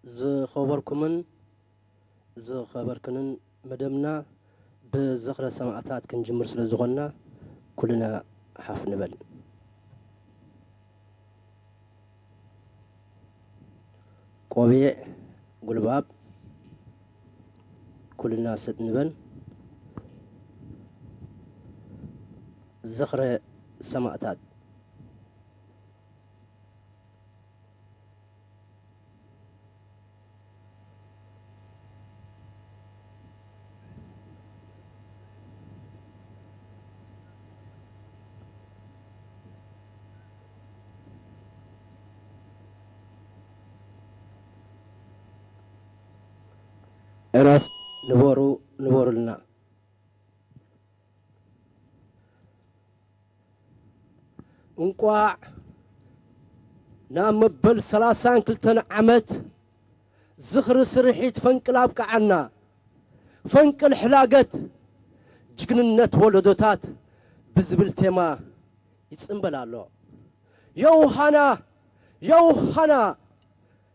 زخبركن مدمنا بزخرة سماعات كنجمر سلزغنا كلنا حاف نبل قوبيع قلباب كلنا ست نبل زخرة سماعات عرف نبورو لنا انقواع نام مبل 30 عمت زخر سرحيت فنقل ابقى عنا فنقل حلاقت جقننت ولدوتات بزبل تيما يتصنبلالو يوحنا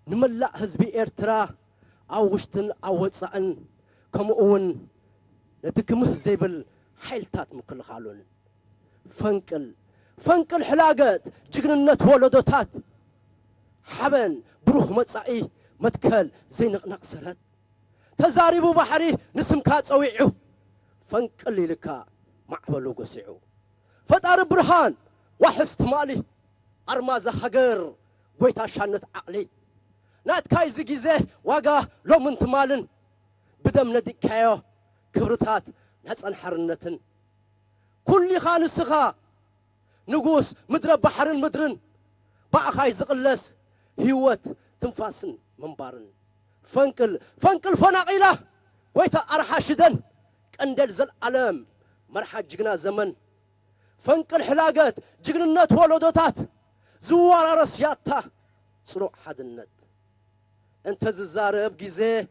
نملا حزبي ارترا أوشتن أوصأن كمؤون نتكمه زيبل حيلتات مكل خالون فنقل حلاقات جقننت ولدوتات حبن بروح متصعي متكل زي نقصرت تزاريبو بحري نسمكات صويعو فنقل لكا معبلو قسعو فتار برهان وحست مالي أرمازة حقر ويتا شانت عقلي نات كايز جيزه واقع لو من تمالن بدم ندي كايو كبرتات نصن حرنتن كل خان السخا نقوس مدرب بحرن مدرن باع خاي زقلس هيوت تنفاسن منبارن فنقل فناقيله ويتا ارحاشدن قندل زل عالم مرحا جغنا زمن فنقل حلاقات جغننات ولودوتات زوار رسياتا صروع حدنت انت ززارب جيزه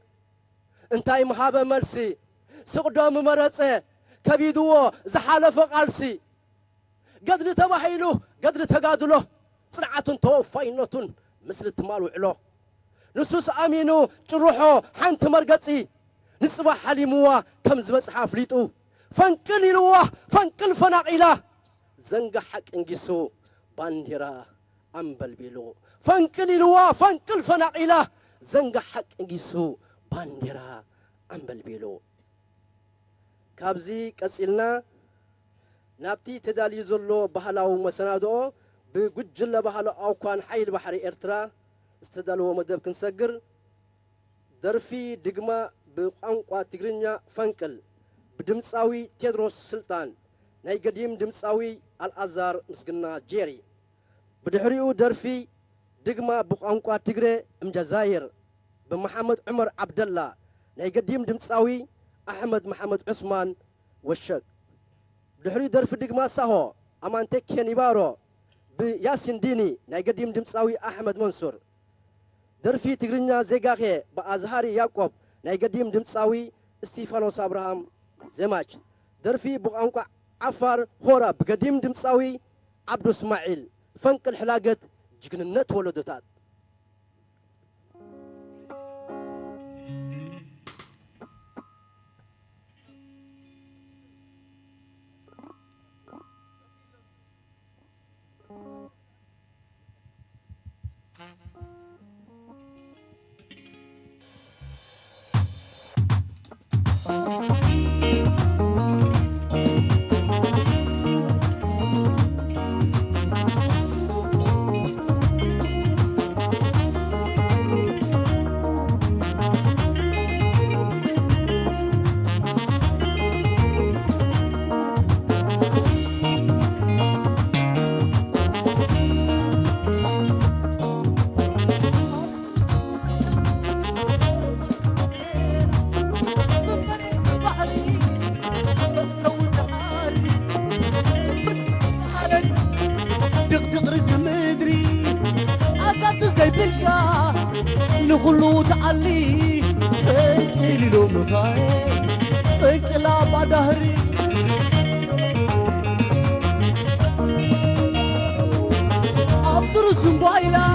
انتاي محابة ملسي سقدام مرسي كبيدو زحالة فقالسي قدر تبحيلو قدر تقادلو صنعة توفينة مثل التمال وعلو نسوس امينو جروحو حانت مرقصي نصبح حليموا كم زبس حافليتو فنقل يلوه فنقل فناقيله زنق حق انجسو بانديرا امبل بيلو فنقل يلوه فنقل فناقيله زنق حق انجسو بانديرا امبل بيلو كابزي قصيلنا نابتي تدالي زلو بحلاو مسنادو بجل بحلاو اوكان حيل بحري ارترا استدالو مدب كنسجر درفي دقما بقانقوا تجرنيا فنقل بدمصاوي تيدروس سلطان ناي قديم دمصاوي الازار مسقنا جيري بدحريو درفي دقما بقانقوا تجري مجزاير بمحمد عمر عبد الله ناي قديم دمصاوي احمد محمد عثمان والشق بدحري درفي دقما ساهو امانتك كنيبارو بياسين ديني ناي قديم دمصاوي احمد منصور درفي تجرنيا زيغاخي بازهاري يعقوب ناي قديم دمصاوي استيفانوس ابراهام زماج درفي بقانقوا عفار هورا بقديم دمصاوي عبد اسماعيل فنقل حلاقت جقننت ولدوتات نخلو تعلي فكلي لو مخاي فكلا بدهري عبد الرسول بايلا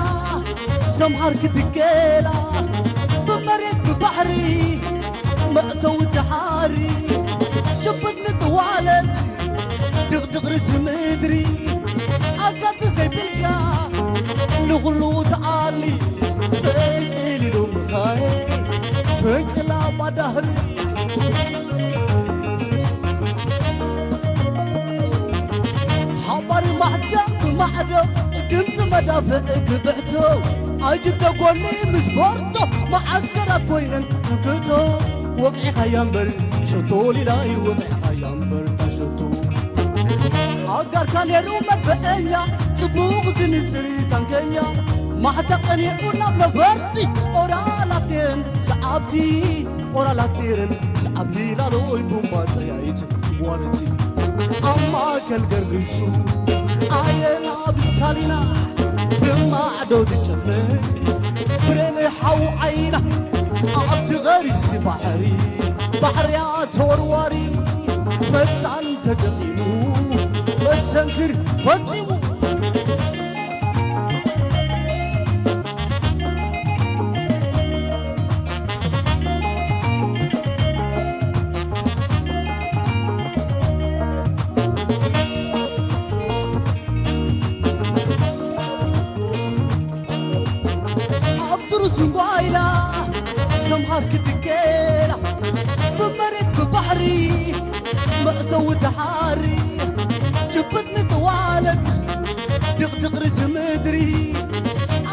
سمحر كتكيلا توالد دغدغ رس مدري أقد زي بلقا نغلو تعالي فنقلي لو مخاي فنقلا بدهري حبر معدة دمت مدافع كبحتو أجب تقولي مسبورتو معسكرات كوينن نكتو وقعي خيامبر شطو للاي وقعي خيامبر تشطو أقر كان يرو مدفئنيا تبوغ زنتري تنكنيا محتقني أولا نفرتي أورا لاتيرن سعبتي أورا لاتيرن سعبتي لالوي بومبا تيايت وارتي أما كالقرقشو آينا بسالينا بما عدو تجمت بريني حو عينا أبتي غريسي بحري بحريات ورواري فتان تدقينو والسنكر فتيمو سنقايلا سمهار كتكيلا بمرت ببحري مقتو تحاري جبتني طوالت دغدغ رس مدري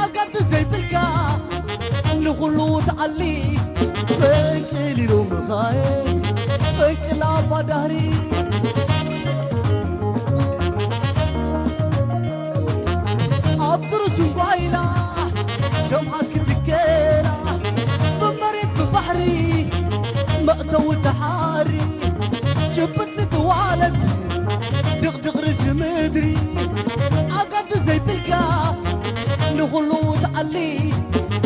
أقد زي بلقا نغلو تعلي فنقلي لو مخاي فنقلا بدهري أبدر سنقايلا سمهار كتكيلا بمرت ببحري مقتو تحاري جبتني طوالت دغدغ رس مدري أقد زي بلقا نغلو تعلي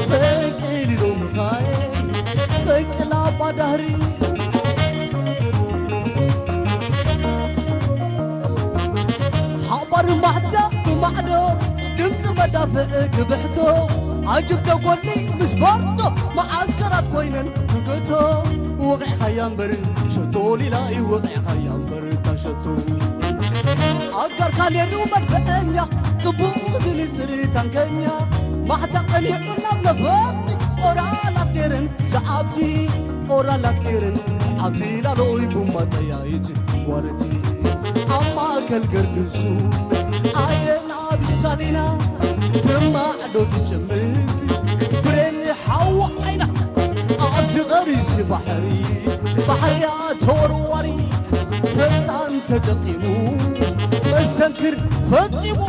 فنقلي لو مخاي فنقلا بدهري حبر معدة دمت مدافع كبحتو عجب تقولي مسبرتو معسكرات كوينن نقطو وقع خيامبر شطو للاي وقع خيامبر تشطو أقر كان يرو مدفئنيا تبوغ زنتري تنكنيا محتقني قلنا بنفرتي أورا لاتيرن سعبتي أورا لاتيرن سعبتي لالوي بوما تيايت وارتي أما كالقردسو آينا بسالينا بما عدو تجمت بريني حو عينا أبتي غريسي بحريات ورواري فتان تدقيمو مسنكر فتيمو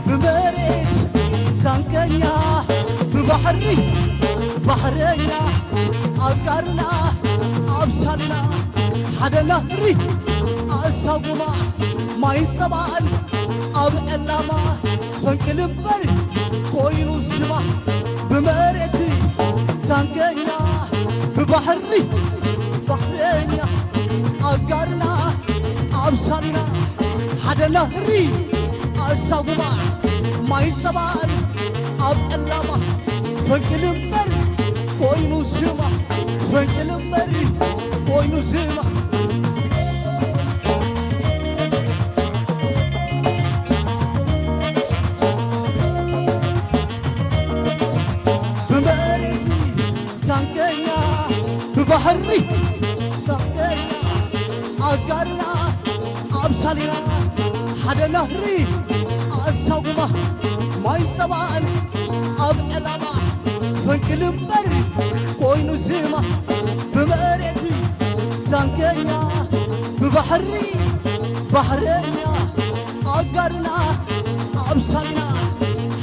بمريت تنكنيا بحرينا أقرنا أبسلنا حدا نهري أساقما ما يتصبعن أب إلاما فنكلمبر كوينو سما بمريتي تنكنيا بحرينا أقرنا أبسلنا حدا نهري أساقما ما يتصبعن أب إلاما فنكلمبر كوينو سما فنكلمبر كوينو سما بمريتي تنكنيا ببحري تنكنيا أقرنا أبسالنا حدا نهري أساقما ما يتصبعن أب إلاما فنكلمبر كوينو سما بمريتي تنكنيا بحرينا أقرنا أبسلنا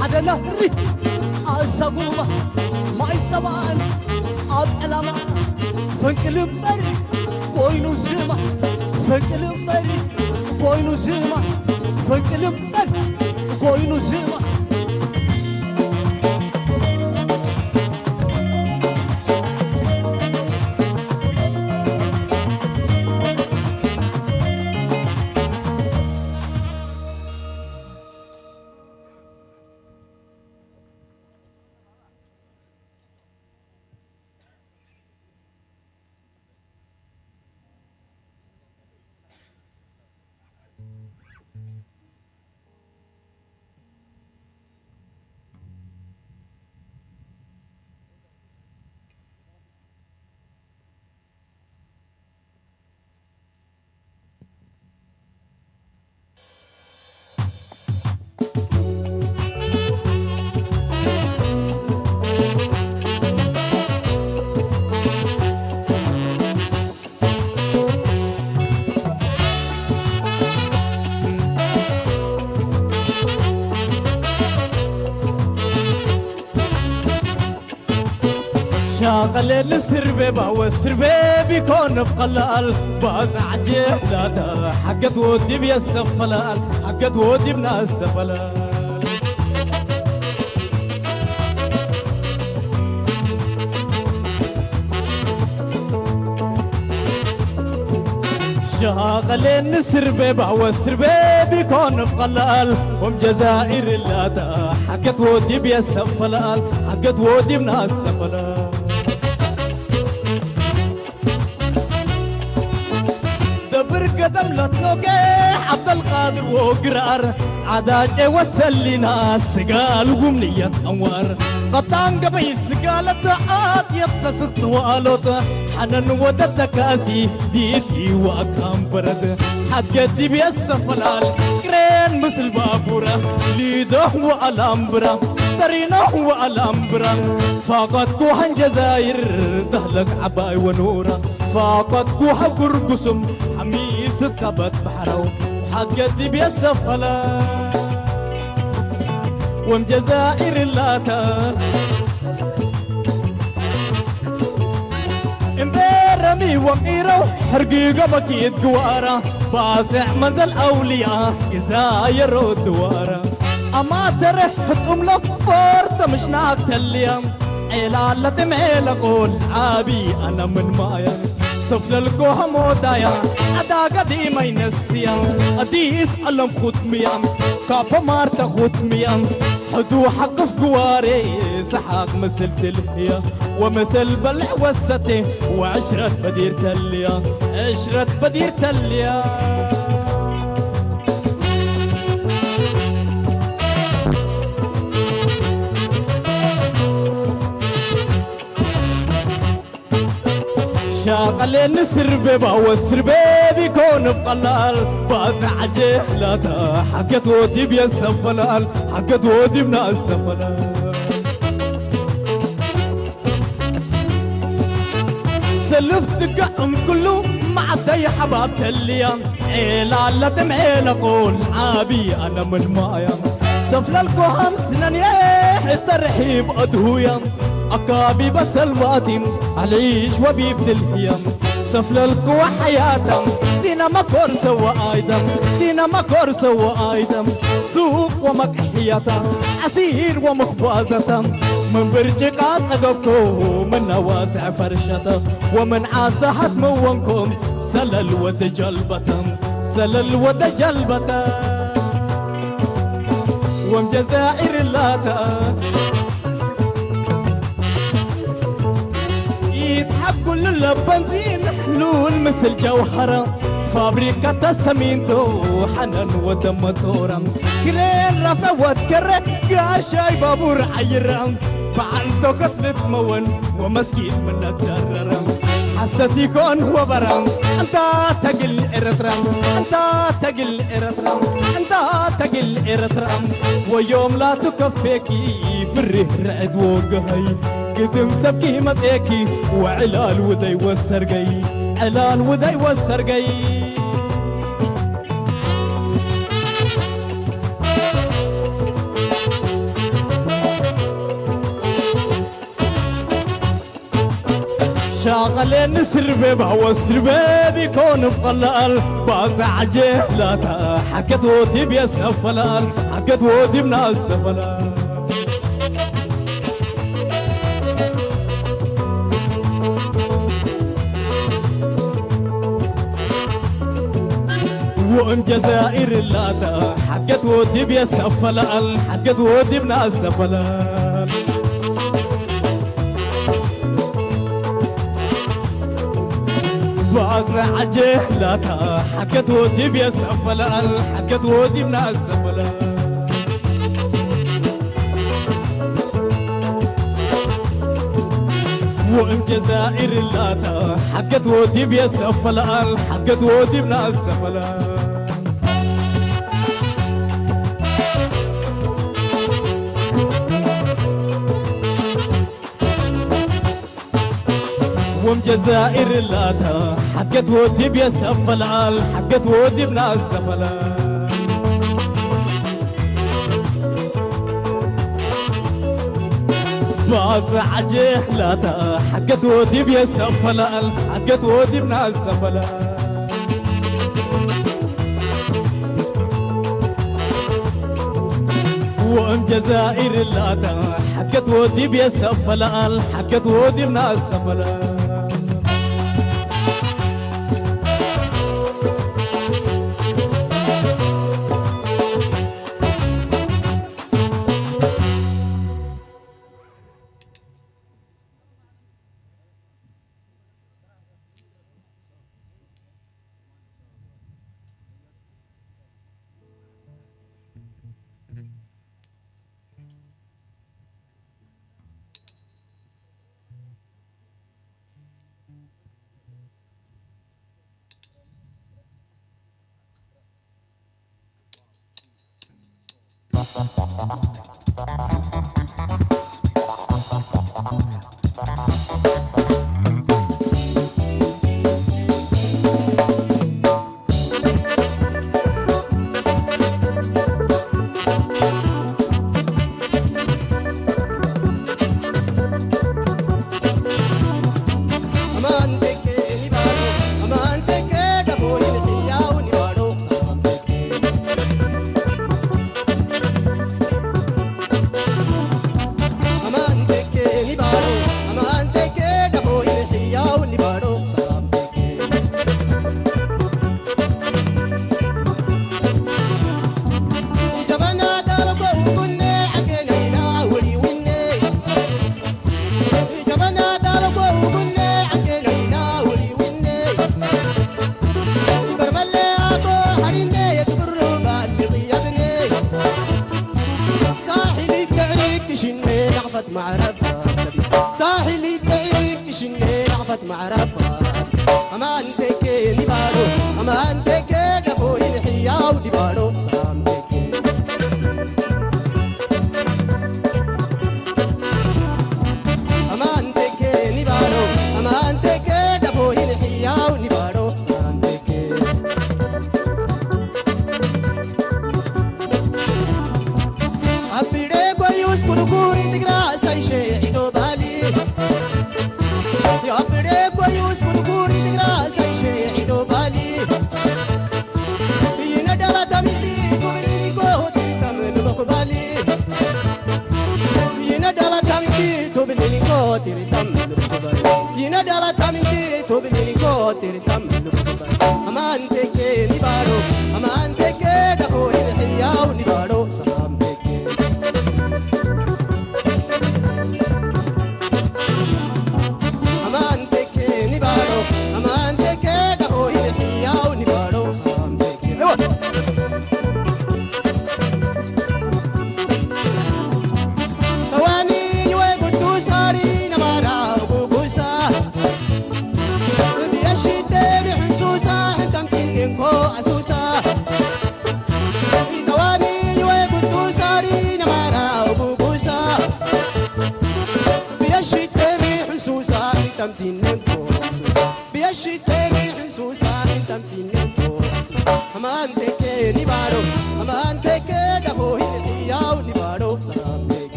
حدا نهري أساقوما ما يتصبعن أب إلاما فنكلمبر كوينو سما فنكلمبر كوينو سما فنكلمبر كوينو سما شاغل السربي والسربي بيكون بقلال بازعج حلاته حقت ودي بيسفلال حقت ودي بناس سفلال شاغل السربي والسربي بيكون بقلال ومجزائر اللاته حقت ودي بيسفلال حقت ودي بناس سفلال برقدم لتنوكي عبد القادر وقرار سعادة وسلي ناس قال وقمنية أنوار قطان قبي سقالة عاد يتصد والوط حنن ودت كاسي ديتي وأكام برد حد قدي بيسفلال كرين مثل بابورة ليده وألامبرا ترينه وألامبرا فقط كوهن جزاير دهلك عباي ونورا فقط كوها قرقسم حميس ثبت بحرو وحد قدي بيسفلا وم جزائر اللاتا امبرمي وقيرو حرقيقة بكيت قوارا بازع منزل أولياء جزاير ودوارا أما ترح تملك فورت مش ناك تليام عيلالة تميل أقول عابي أنا من مايا سفل القوها مودايا أدا قديما ينسيا أديس ألم ختميا كابا مارتا ختميا حدو حق في قواري سحاق مثل تلهيا ومثل بلع وستي وعشرة بدير تليا عشرة بدير تليا شاغل السربي والسربي بيكون بقلال بازعج حلاته حقت ودي بيسفلال حقت ودي بناس سفلال سلفت قام كله مع دي حباب تليان عيلالة تمعيل اقول عابي انا من مايا سفلالكو همسنن يا الترحيب ادهويا أكابي بس الواتم عليش وبيبت الهيام سفللك وحياتم سينما كورس وآيدم سينما كورس وآيدم سوق ومكحياتم عسير ومخبازتم من برجقات أقبكو من نواسع فرشتم ومن عاسحت موانكم سلل ودجلبتم سلل ودجلبتم وم جزائر اللاتا يتحب كل البنزين حلول مثل جوهرة فابريكا سمينتو حنن ودم تورم كرين رفع وتكره قاشاي بابور عيرم بعلتو قتلت مون ومسكين من الدررم حسيت يكون هو برم انت تقل ارترم انت تقل ارترم انت تقل ارترم ويوم لا تكفيكي في الره رعد وقهي قدم سبكي مطيكي وعلال ودي والسرقي علال ودي والسرقي شاغل سربي والسربي بيكون بقلال بازعج حلاته حقت ودي بيسفلال حقت ودي بناس سفلال وام جزائر اللاتا حقت ودي بيسفلال حقت ودي بناس سفلال بعزع جهلتها حكت ودي بيسفلها حكت ودي بناس سفلها وإن جزائر اللاتا حكت ودي بيسفلها حكت ودي بناس سفلها وم جزائر اللاتا حقت ودي بيسف العال حقت ودي بناس سفلا باز عجيح لاتا حقت ودي بيسف العال حقت ودي بناس سفلا وم جزائر اللاتا حقت ودي بيسف العال حقت ودي بناس سفلا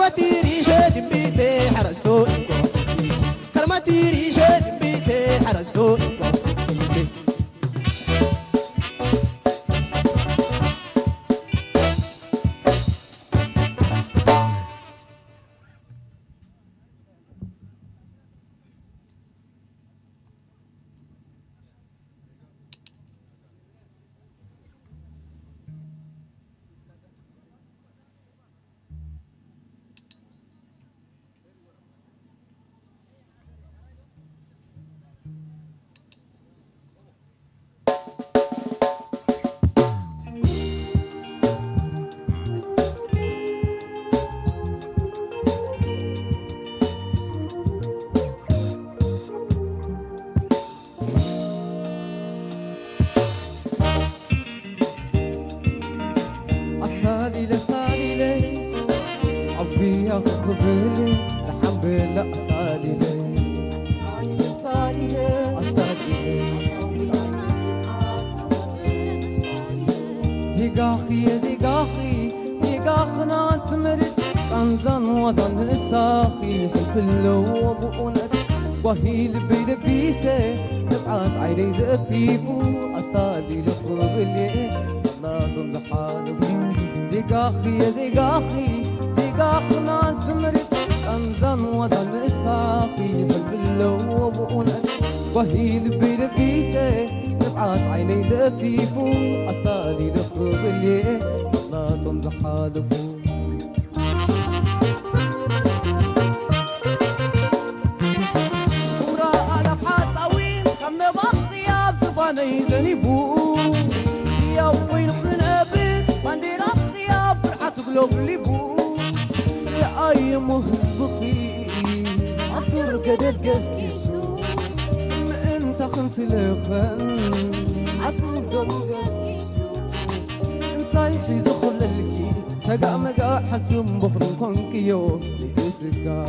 كرمتي ريشة بيتي حرستو كرمتي ريشة بيتي حرستو زيقاخي زيقاخي زيقاخنا تمرد قنزن وزن الساخي حلف اللوب ونت وهي لبي لبيسه نبعت عيني زفيفو أستاذي لقرب اللي صلاة بحالفو زيقاخي يا زيقاخي زيقاخنا تمرد قنزن وزن الساخي حلف اللوب ونت وهي لبي لبيسه نبعت عيني زفيفو أستاذي لقرب اللي صلاة بحالفو زباني زنيبو يا وين خنابل باندير الثياب رعت قلوب ليبو رأي مهزبخي عطر قدد قسكيسو انت خنس لخن عطر قدد قسكيسو انت يحي زخل للكي سقا مقا حتم بخرم كونكيو زيتي سكا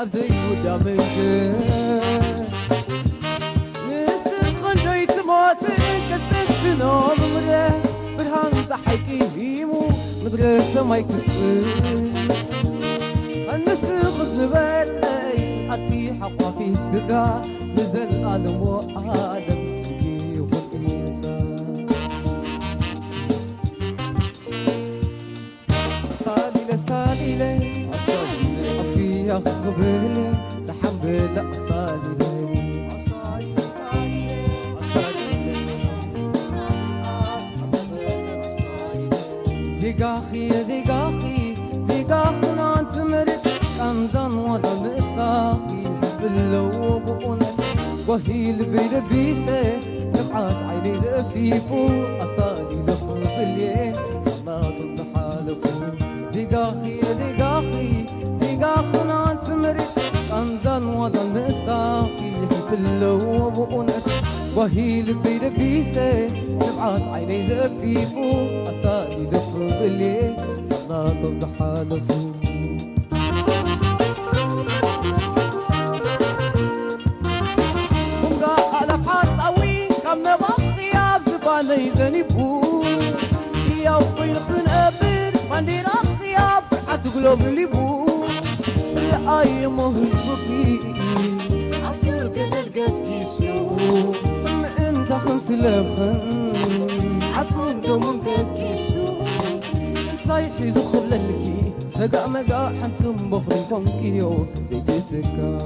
نبزي ودامك نسخن جيت موتك كستت نوم مره برهان صحيكي هيمو مدرسة ما يكتسل النسخ نبالي أتي حقا في استقا نزل آدم وآدم سكي والإنسان استالي لي يا خبرلي تحمل أصالي لي زيقاخي يا زيقاخي زيقاخنا تمرد كنزن وزن الساخي حب اللوب ونت وهي لبي لبيسه نبعت عيني زفيفو أصالي لقلب اللي صلاة بحالفو زيقاخي يا زيقاخي زيقاخنا تمرد كنزن وزن الساخي حب اللوب ونت وهي لبي لبيسه نبعت عيني زفيفو أصالي لقلب اللي صلاة بحالفو بمقا على بحاس قوي كم نبغ ثياب زباني زنيبو يا وين خنقبل باندير الثياب عتقلب ليبو رأي مهزبكي عطر قدد قسكيسو انت خنس لخن عطر قدد قسكيسو صيحي زخر للكي سقا مقا حنتم بخرم كونكيو زيتي تكا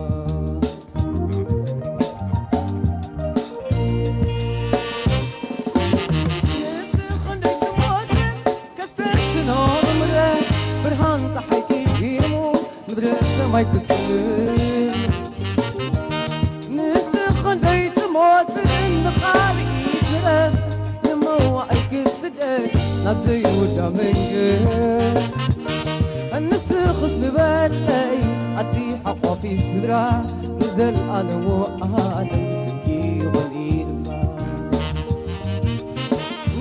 برهان تحكي هيمو مدرسة ما يكتسل نسخن ديت موت النخالي ترف نمو الكسدك نبزي ودامك النسخ نبالي أتي حقا في صدرا نزل ألم وآلم سكي والإنسان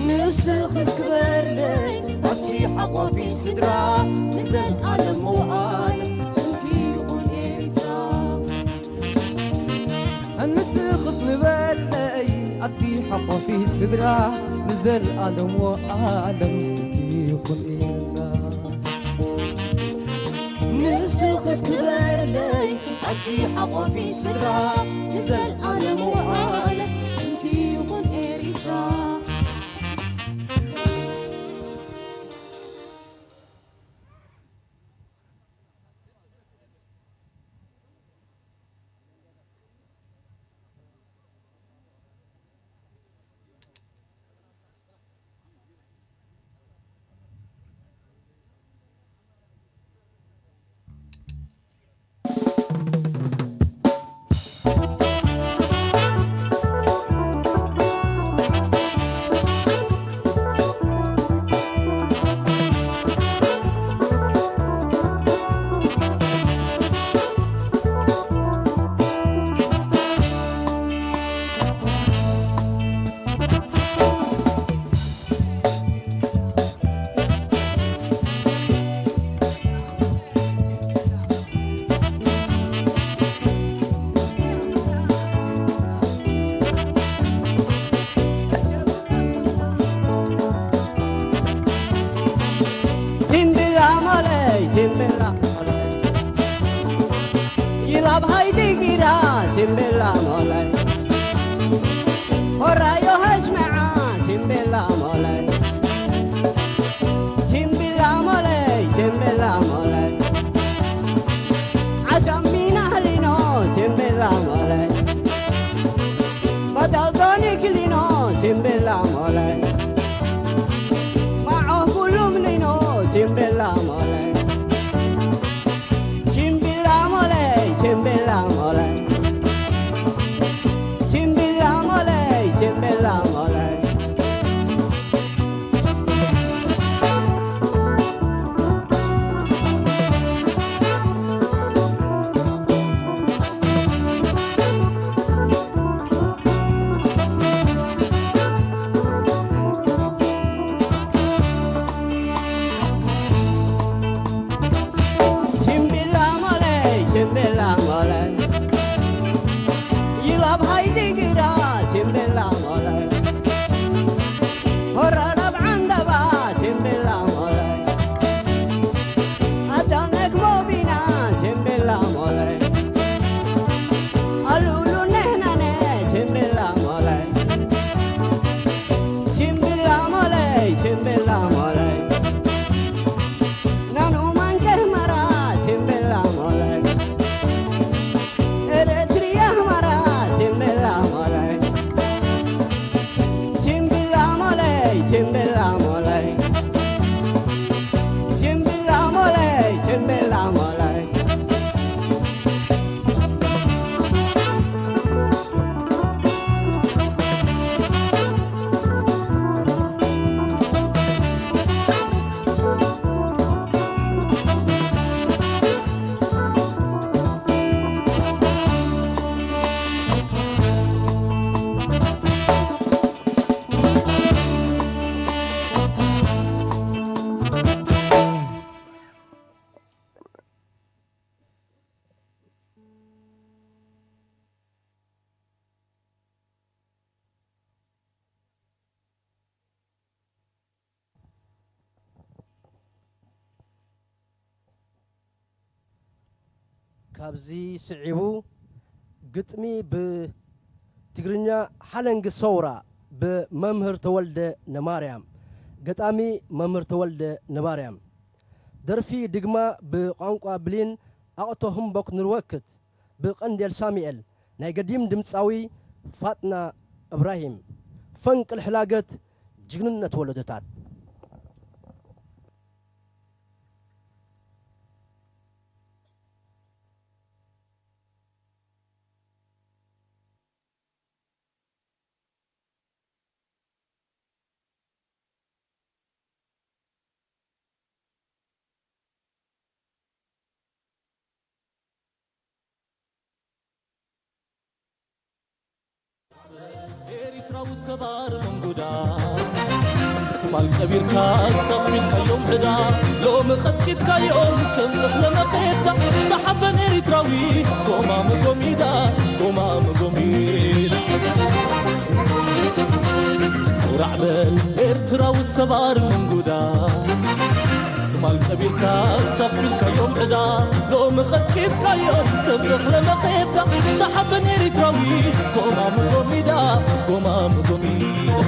نسخ سكبرلي أتي حقا في صدرا نزل ألم وآلم سكي والإنسان النسخ نبالي حق في السدرة نزل ألم وألم سكي خل إنسان نسخس كبار لي أتي حق في السدرة نزل ألم وألم سكي خل إنسان يلعب هايدي جيرا تمبلا مولاي ورايو هجمعا تمبلا مولاي تمبلا مولاي تمبلا مولاي عشان مين أهلينو تمبلا مولاي بدل دوني كلينو تمبلا مولاي معه كلهم لينو تمبلا مولاي Chimbila mole, chimbila mole, chimbila mole. ካብዚ ስዒቡ ግጥሚ ብትግርኛ ሓለንግ ሰውራ በመምህር ተወልደ ነማርያም ገጣሚ መምህር ተወልደ ነማርያም ደርፊ ድግማ በቋንቋ ብሊን አቅቶ ህምቦክ ንርወክት በቀንዴል ሳሙኤል ናይ ገዲም ድምፃዊ ፋጥና እብራሂም ፈንቅል ሕላገት ጅግንነት ወለደታት سبار منقودا تبال كبير كاسفين كيوم عدا لو مخطيت كيوم كم نخلة مخيطة تحبن إريتراوي قوما مقوميدا قوما مقوميدا معبل إرترا والسبار من قدا تمال كبيركا سفلك يوم عدا لو مخطيتك يوم تبدخل مخيطة تحبن إرتراوي قوما مقوميدا قوما مقوميدا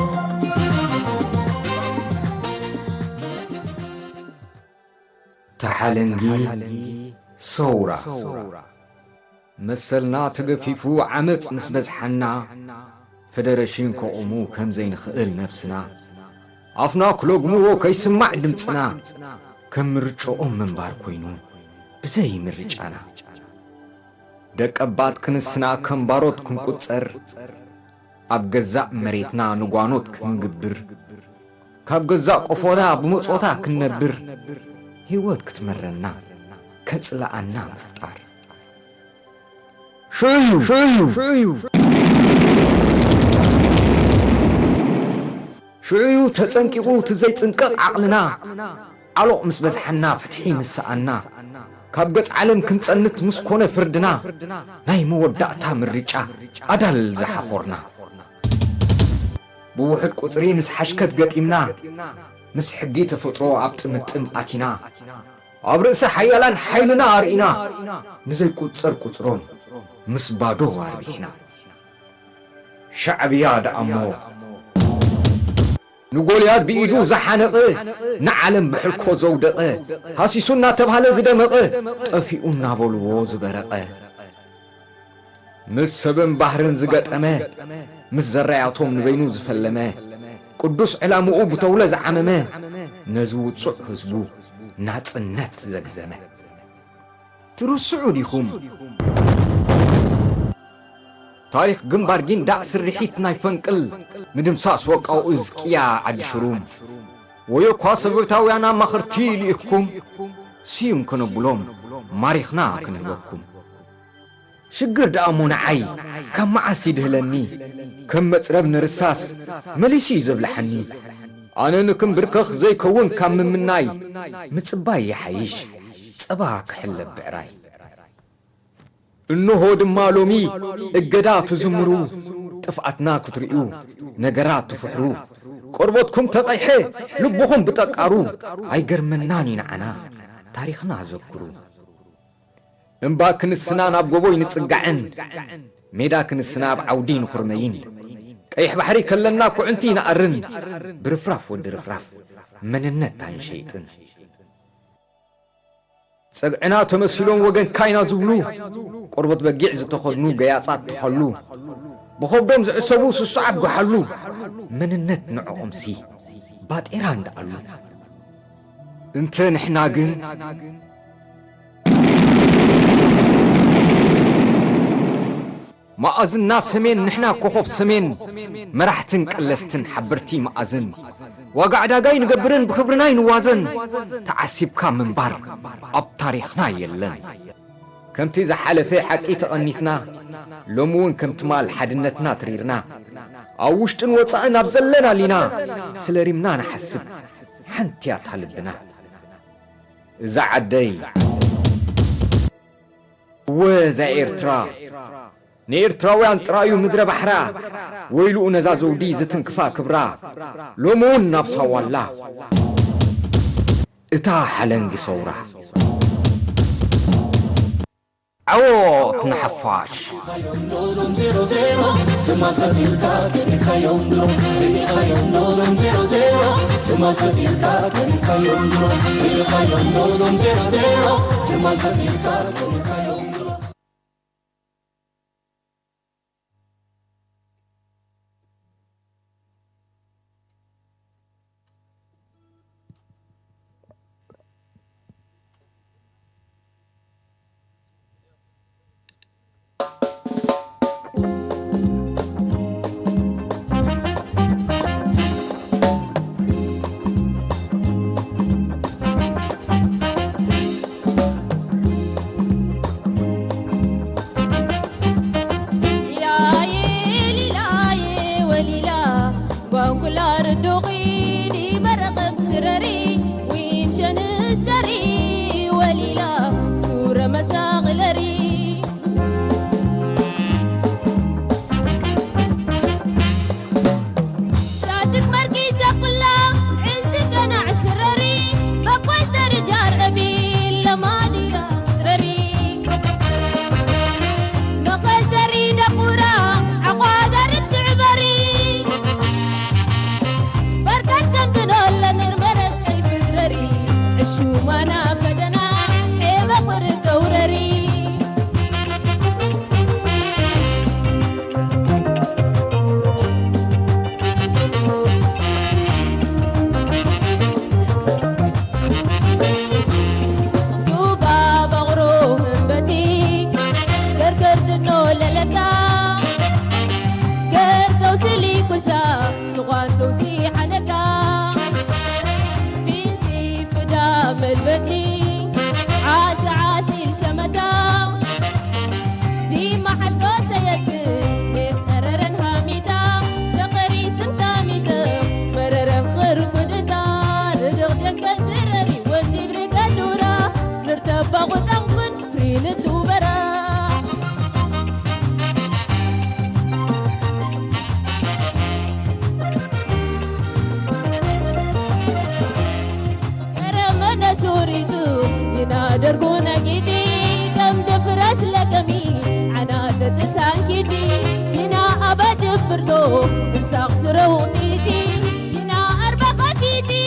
تحالنجي صورة مثلنا تقفيفو عمت مسبز حنا فدرشين كأمو كم زين خقل نفسنا عفنا كلوغمو كي سمع دمتنا كم مرجو من باركوينو بزي مرجانا دك أباد كنسنا كم باروت كن كتسر أبجزاء مريتنا نقوانوت كن قبر كابجزاء قفونا بمصوتا كن نبر هيوت كتمرنا كتسلقنا مفتار شعيو تتنكيقو تزي تنكق عقلنا علو مس بزحنا فتحي مسانا كابقص عالم كنصنت مسكونه فردنا ناي مودعتا مريچا ادال زحخورنا بوحد قصري مس حشكت قطيمنا مس حقي تفطرو عبط متم اتينا عبرس حيالان حيلنا ارينا نزي قصرون مس بادو واربينا شعبيا دامو نقوليات بيدو زحانقه نعلم بحركو زودقه هاسيسونا تبهاله زدمقه طفيؤنا بولو زبرقه مس سبن بحرن زقطمه مس زرعاتهم نبينو زفلمه قدوس علامو بتوله زعممه نزو صح حزبو ناصنت زغزمه تروس سعوديكم تاريخ جنبارجين دا سرحيت نايفنقل مدمساس وقاو ازقيا عد شروم ويو كواسبتاو يانا مخرتي ليكم سيم كنبلوم ماريخنا كنبكم شجر دامون عي كم عسيد هلني كم مصرب نرساس مليسي زبلحني انا نكم بركخ زي كون كم مناي مصباي يحيش صباك حلب بعراي إنه دمالومي الجدات تزمرو تفعتنا كتريو نجرات تفحرو قربتكم تطيحي لبهم بتقارو عيقر مناني نعنا تاريخنا ذكرو انباكن السنان أبقبوي نتسقعن ميداكن السناب عودين خرمين كيح بحري كلناكو عنتينا أرن برفراف ودرفراف من النتان شيطن سقعنا تمثلون وجن كاينا زبلو قربت بقيع زتخدنو قياصات تحلو بخبدهم زعسبو سصعب قحلو من النت نعقم سي بات إيران دقلو انت نحنا قن مأذن ناس سمين نحنا كوخب سمين مرحتن كلستن حبرتي مأذن وقعدا قاي نقبرن بخبرناي نوازن تعسيب كام من بار أب تاريخنا يلن كمتي زحالة حقي تغنيتنا لومون كمت مال حدنتنا تريرنا أوشتن وصعنا بزلنا لنا سلريمنا نحسب حنتيات هالبنا زعدي وزا إيرترا نيرتراويان ترايو مدر بحرا ويلو نزازو دي زتنكفا كبرا لومون نابسا والله اتا حلنجي صورة عوت نحفاش شاتك مرقي توزيع نكا في سيف دام البدي عاسي الشمتا دي ما حسوسة يدن ناس أررن هاميتا سقري سمتاميتا مررم خير قدتا ردغدن كان سرري والجبري قدورا نرتبا وتنقن فريل الدوبرا كرمنا سوريتو ينادرقونا جدي كم دفرس لكمي عنات تسانكيتي ينا أبا جبردو انساق سروقيتي ينا أربع قتيتي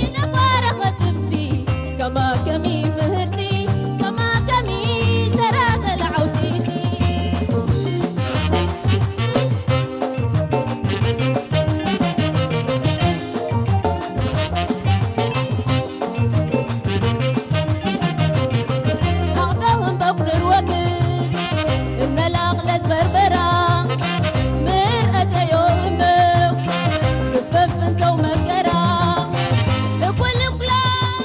ينا بارخة تبتي كما كمي مهرسي كما كمي سراغ العوتيتي أعطاهم بقل الوقت إن الأغلى بربرة مرأة يوم بو كفف انت ومكرة لكل كلام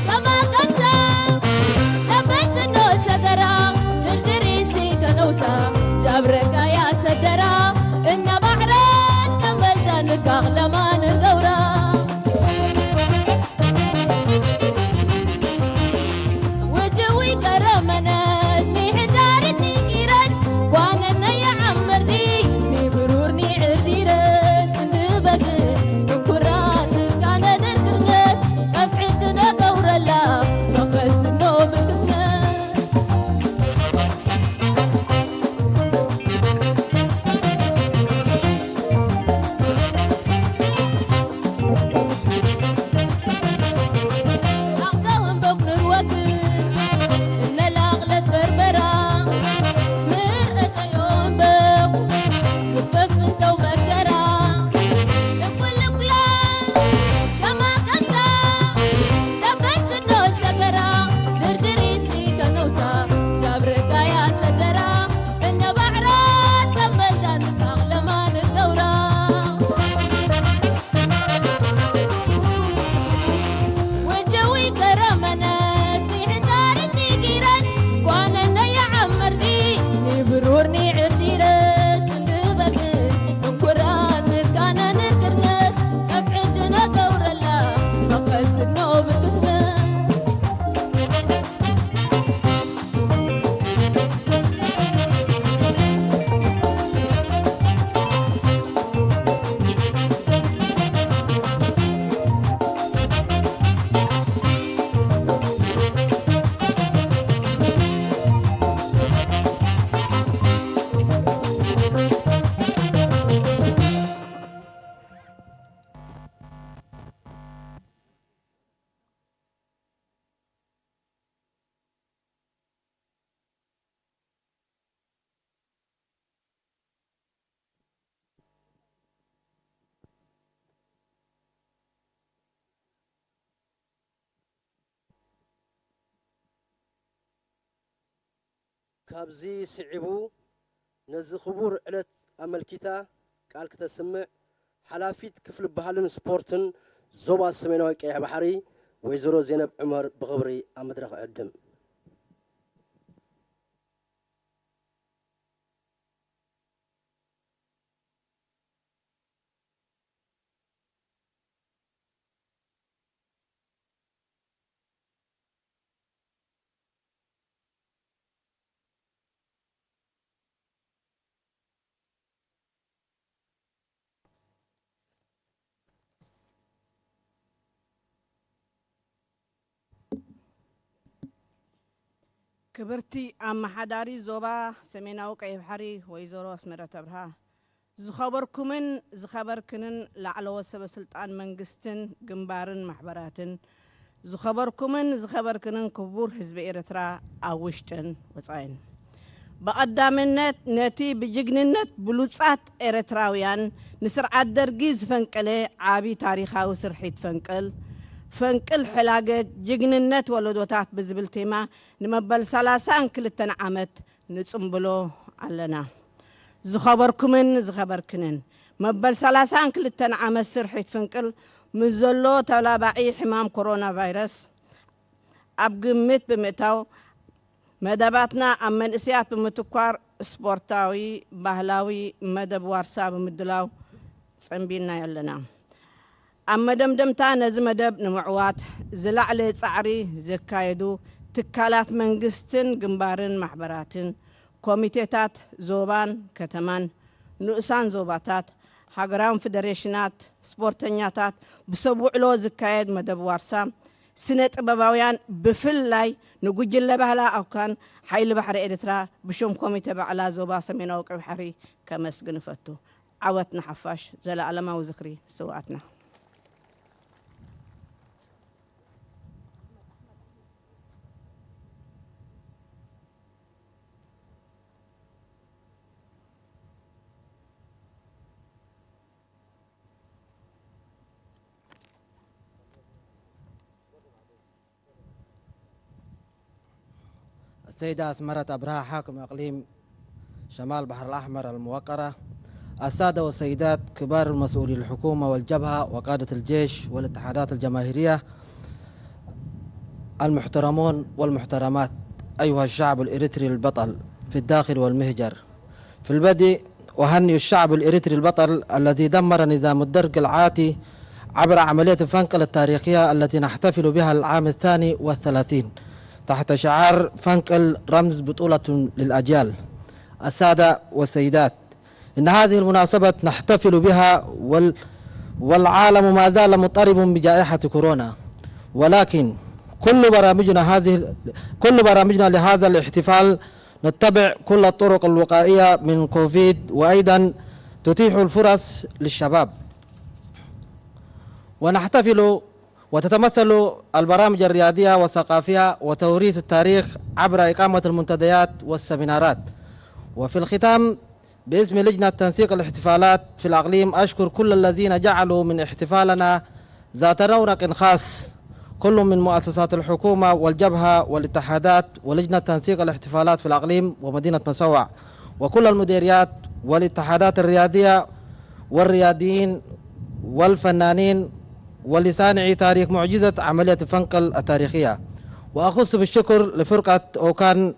كما كنسا لبنت النوسة قرا تردريسي كنوسة جابرك يا سدرة إن بحرين كملتنك أغلى ما نقورا وجوي كرم ناس ني حجارتني كيرس وانا يا عمر دي ني برورني عردي رس ندبق نكران كان نرقرقس افعدنا قور الله فقلت النوم الكسناس أعطاهم بقل الوقت إن الأغلى بربرة مرأة يوم بو كفف انت ومكرة لكل كلام كما كنسا لبنت النوسة قرا دردريسي كنوسة جابرك يا سدرة إن بحرات كملتنك أغلى ما نقورا وجوي كرم ناس ني حجارتني كيرس وانا يا عمر دي ني برورني عردي رس ندبق نكران كان نرقرقس افعدنا قور الله فقلت النوم الكسناس كابزي سعبو نز خبور علت أملكيتا قال كتسمع حلافيت كفل بحالن سبورتن زوبا السمينوي كيح بحري ويزرو زينب عمر بغبري أمدرخ عدم كبرتي أم حداري زوبا سميناو كيف حري ويزورو اسمرة تبرها زخبركنن لعلو سب سلطان منجستن جنبارن محبراتن زخبركنن كبور حزب إرترا أوشتن وصاين بقدامنت نتي بججننت بلوصات إرتراويان نسر عدرجيز فنقله عابي تاريخاو سرحيت فنقل حلاقة ججننت ولدوتات بزبلتيما نمبل 30 كلتن عامت نصمبلو علنا زخبركنن مبل 32 عام سرحت فنقل مزلو تلابعي حمام كورونا فيروس أبقمت بمتاو مدباتنا أمن إسيات بمتكوار سبورتاوي بهلاوي مدب وارسا بمدلاو صنبينا يلنا أما دمدمتا نز مدب نمعوات زلعلي صعري زكايدو تكالات منقستن جنبارن محبراتن كوميتيتات زوبان كتمان نقصان زوباتات هاجرام فيدريشنات سبورتنياتات بسبوع لو زكايد مدب وارسا سنة باباويان بفلاي نقول بهلا أو كان حيل بحر إريترا بشوم كوميتي بعلا زوبا سمينا وقع بحري كمسجن فتو عوتنا حفاش زلا علما وذكري سواتنا السيدة أسمرة أبرهة حاكم إقليم شمال بحر الأحمر الموقرة، السادة والسيدات كبار المسؤولين الحكومة والجبهة وقادة الجيش والاتحادات الجماهيرية، المحترمون والمحترمات، أيها الشعب الإريتري البطل في الداخل والمهجر. في البدء أهنئ الشعب الإريتري البطل الذي دمر نظام الدرق العاتي عبر عملية فنقل التاريخية التي نحتفل بها العام 32 تحت شعار فنقل رمز بطولة للأجيال. السادة والسيدات، إن هذه المناسبة نحتفل بها والعالم ما زال مضطرب بجائحة كورونا، ولكن كل برامجنا لهذا الاحتفال نتبع كل الطرق الوقائية من كوفيد، وأيضا تتيح الفرص للشباب. ونحتفل وتتمثل البرامج الرياضية والثقافية وتوريث التاريخ عبر إقامة المنتديات والسمينارات. وفي الختام باسم لجنة تنسيق الاحتفالات في الأقليم أشكر كل الذين جعلوا من احتفالنا ذات رونق خاص، كل من مؤسسات الحكومة والجبهة والاتحادات ولجنة تنسيق الاحتفالات في الأقليم ومدينة مسوع، وكل المديريات والاتحادات الرياضية والرياضيين والفنانين ولصانعي تاريخ معجزة عملية فنقل التاريخية. وأخص بالشكر لفرقة أوكان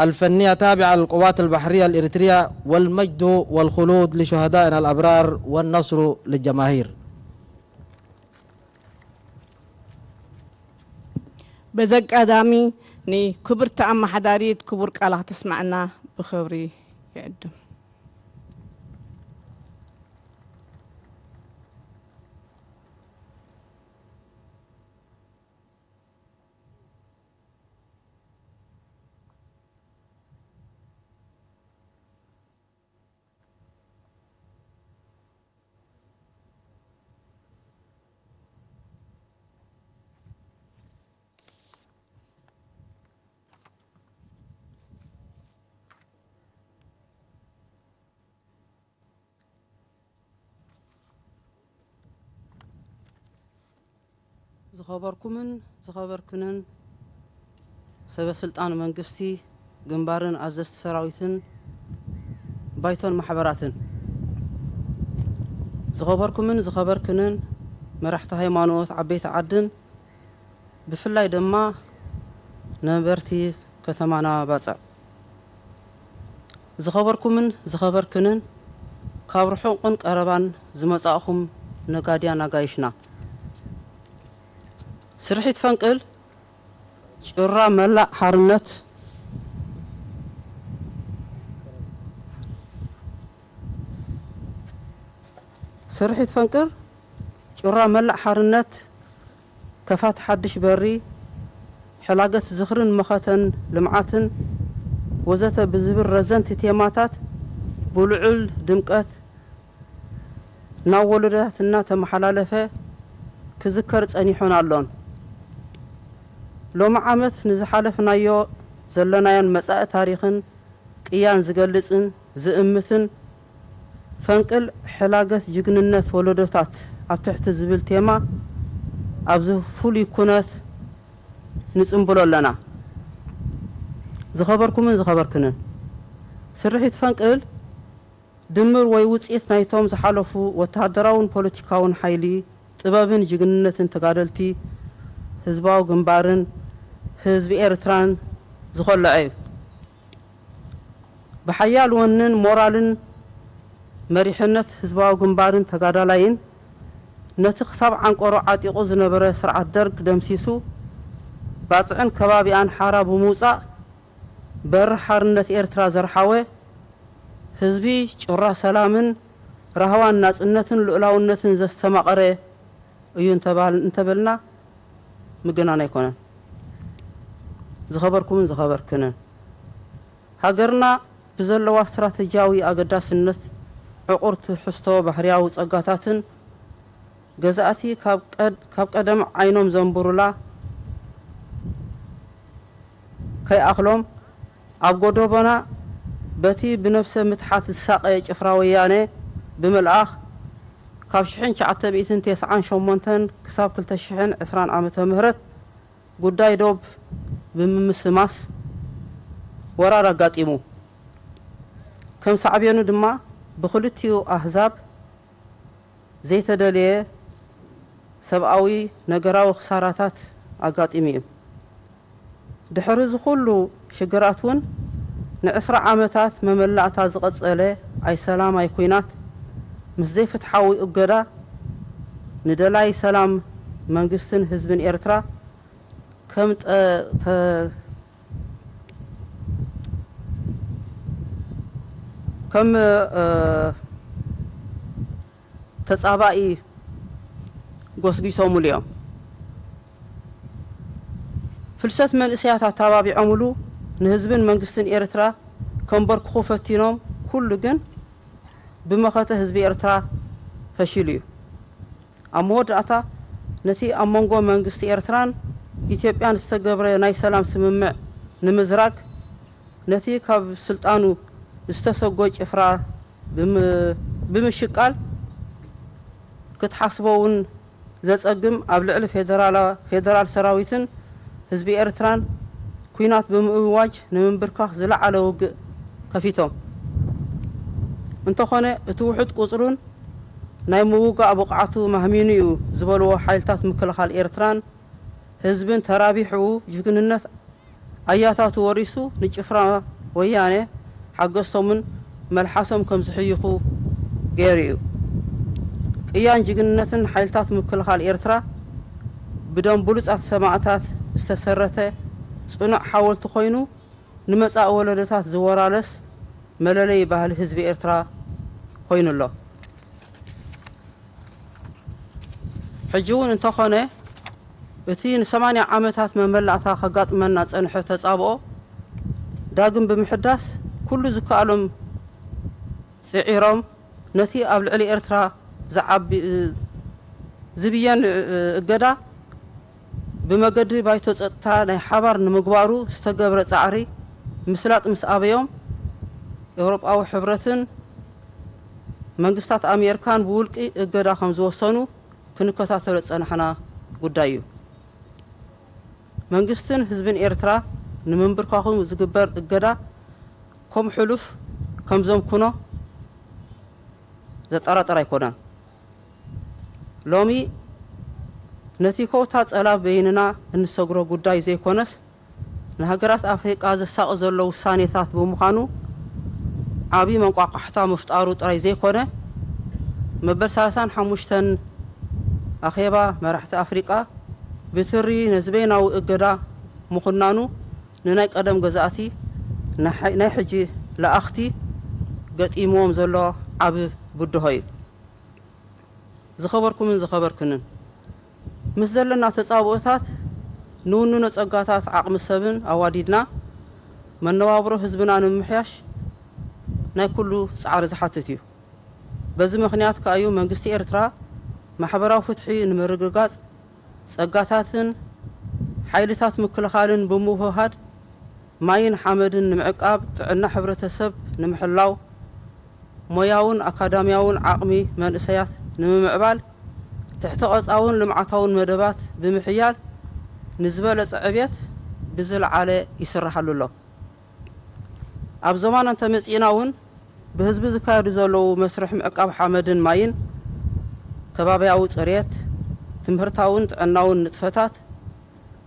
الفنية تابعة للقوات البحرية الإريترية، والمجد والخلود لشهدائنا الأبرار والنصر للجماهير. بزق أدامي ني كبر تأم حداريت كبر قالها تسمعنا بخبري يقدم. زخبركنن سبب سلطان منقستي جنبارن عزست سراويتن بايتون محبراتن زخبركنن مرحت هيمانوت عبيت عدن بفلاي دما نبرتي كتمانا باصع زخبركنن كابرحون قربان زمصاخم نغاديا نغايشنا سرحيت فنقل شرا ملا حرنت سرحيت فنقل شرا ملا حرنت كفات حدش بري حلاقة زخرن مختن لمعاتن وزت بزبر رزنت تيماتات بلعل دمقات ناولداتنا تمحلالفه كذكر صنيحون اللون لو معامت نزحالفنا يو زلنايان مساء تاريخن قيان زغلصن زئمتن فنقل حلاقة جግንነት ولدوتات اب تحت زبل تيما ابزو فولي كونات نصنبلولنا زخبركن سرحيت فنقل ድምር ወይ ውፅኢት ናይቶም ዝሓለፉ ወተሃደራውን ፖለቲካውን ሓይሊ ጥበብን ጅግንነትን ተጋደልቲ ህዝባዊ ግንባርን ህዝቢ ኤርትራን ዝኸልዐ እዩ ብሓያል ወንን ሞራልን መሪሕነት ህዝባዊ ግንባርን ተጋዳላይን ነቲ ክሳብ ዓንቆሮ ዓጢቑ ዝነበረ ስርዓት ደርግ ደምሲሱ ባፅዕን ከባቢኣን ሓራ ብምውፃእ በሪ ሓርነት ኤርትራ ዘርሓወ ህዝቢ ጭራ ሰላምን ረህዋን ናጽነትን ልኡላውነትን ዘስተማቐረ እዩ እንተበልና ምግናን ኣይኮነን ዝኸበርኩምን ዝኸበርክንን ሃገርና ብዘለዋ ስትራቴጂያዊ ኣገዳስነት ዕቑር ትሕዝቶ ባህርያዊ ጸጋታትን ገዛእቲ ካብ ቀደም ዓይኖም ዘንብሩላ ከይኣኽሎም ኣብ ጎደቦና በቲ ብነፍሰ ምትሓት ዝሳቐየ ጭፍራ ወያነ ብምልኣኽ ካብ 1998 ክሳብ 2020 ዓመተ ምህረት ጉዳይ ዶብ ብምምስማስ ወራር ኣጋጢሙ ከም ሳዕብየኑ ድማ ብክልቲኡ ኣህዛብ ዘይተደለየ ሰብኣዊ ነገራዊ ክሳራታት ኣጋጢሙ እዩ ድሕሪ ዝኹሉ ሽግራት እውን ን20 ዓመታት መመላእታ ዝቐጸለ ኣይ ሰላም ኣይ ኩናት ምስ ዘይፍትሓዊ እገዳ ንደላይ ሰላም መንግስትን ህዝብን ኤርትራ ከም ተጻባኢ ጎስጊሶሙሉ እዮም ፍልሰት መንእሰያት ኣታባቢዖሙሉ ንህዝብን መንግስትን ኤርትራ ከንበርክኹ ፈቲኖም ኩሉ ግን ብመኸተ ህዝቢ ኤርትራ ፈሺሉ እዩ ኣብ መወዳእታ ነቲ ኣብ መንጎ መንግስቲ ኤርትራን ኢትዮጵያን ዝተገብረ ናይ ሰላም ስምምዕ ንምዝራግ ነቲ ካብ ስልጣኑ ዝተሰጎይ ጭፍራ ብምሽቃል ክትሓስበውን ዘጸግም ኣብ ልዕሊ ፌደራል ሰራዊትን ህዝቢ ኤርትራን ኩናት ብምእዋጅ ንምንብርካኽ ዝለዓለ ውግእ ከፊቶም እንተኾነ እቲ ውሕድ ቁፅሩን ናይ ምውጋእ ብቕዓቱ ማህሚኑ እዩ ዝበልዎ ሓይልታት ምክልኻል ኤርትራን ህዝብን ተራቢሑ ጅግንነት ኣያታቱ ወሪሱ ንጭፍራ ወያነ ሓገዝቶምን መልሓሶም ከም ዝሕይኹ ገይሩ እዩ ቅያን ጅግንነትን ሓይልታት ምክልኻል ኤርትራ ብደም ብሉፃት ሰማዕታት ዝተሰረተ ጽኑዕ ሓወልቲ ኮይኑ ንመጻኢ ወለዶታት ዝወራለስ መለለይ ባህሊ ህዝቢ ኤርትራ ኮይኑ ኣሎ ሕጂ እውን እንተኾነ እቲ ን80 ዓመታት መመላእታ ከጋጥመና ጸንሐ ተጻብኦ ዳግም ብምሕዳስ ኩሉ ዝከኣሎም ጽዒሮም ነቲ ኣብ ልዕሊ ኤርትራ ዝብየን እገዳ ብመገዲ ባይቶ ጸጥታ ናይ ሓባር ንምግባሩ ዝተገብረ ጻዕሪ ምስላጥ ምስ ኣበዮም ኤውሮጳዊ ሕብረትን መንግስታት ኣሜሪካን ብውልቂ እገዳ ከም ዝወሰኑ ክንከታተሎ ጸንሐና ጉዳይ እዩ መንግስትን ህዝብን ኤርትራ ንምንብርካኹም ዝግበር እገዳ ከም ሕሉፍ ከም ዘምኩኖ ዘጠራጠር ኣይኮነን ሎሚ ነቲ ኮታ ጸላብ በይንና እንሰግሮ ጉዳይ ዘይኮነስ ንሃገራት ኣፍሪቃ ዘሳቕ ዘሎ ውሳኔታት ብምዃኑ ዓብዪ መንቋቋሕታ ምፍጣሩ ጥራይ ዘይኮነ መበል 35 ኣኼባ መራሕቲ ኣፍሪቃ ብትሪ ነዝበይናዊ እገዳ ምኹናኑ ንናይ ቀደም ገዛእቲ ናይ ሕጂ ለኣኽቲ ገጢምዎም ዘሎ ዓብ ብድሆ እዩ ዝኸበርኩምን ዝኸበርክንን ምስ ዘለና ተጻብኦታት ንውንኖ ጸጋታት ዓቕሚ ሰብን ኣዋዲድና መነባብሮ ህዝብና ንምምሕያሽ ናይ ኩሉ ጻዕሪ ዝሓትት እዩ በዚ ምኽንያት ከ እዩ መንግስቲ ኤርትራ ማሕበራዊ ፍትሒ ንምርግጋጽ ጸጋታትን ሓይልታት ምክልኻልን ብምውህሃድ ማይን ሓመድን ንምዕቃብ ጥዕና ሕብረተሰብ ንምሕላው ሞያውን ኣካዳምያውን ዓቕሚ መንእሰያት ንምምዕባል ትሕቲ ቐጻውን ልምዓታውን መደባት ብምሕያል ንዝበለጸ ዕብየት ብዝለዓለ ይስራሓሉ ኣሎ ኣብ ዘማን እንተመጺና እውን بهزب زكايد زلو مسرح معقب حمدن ماين ከባቢያዊ ጽሬት ትምህርታውን ጥዕናውን ንጥፈታት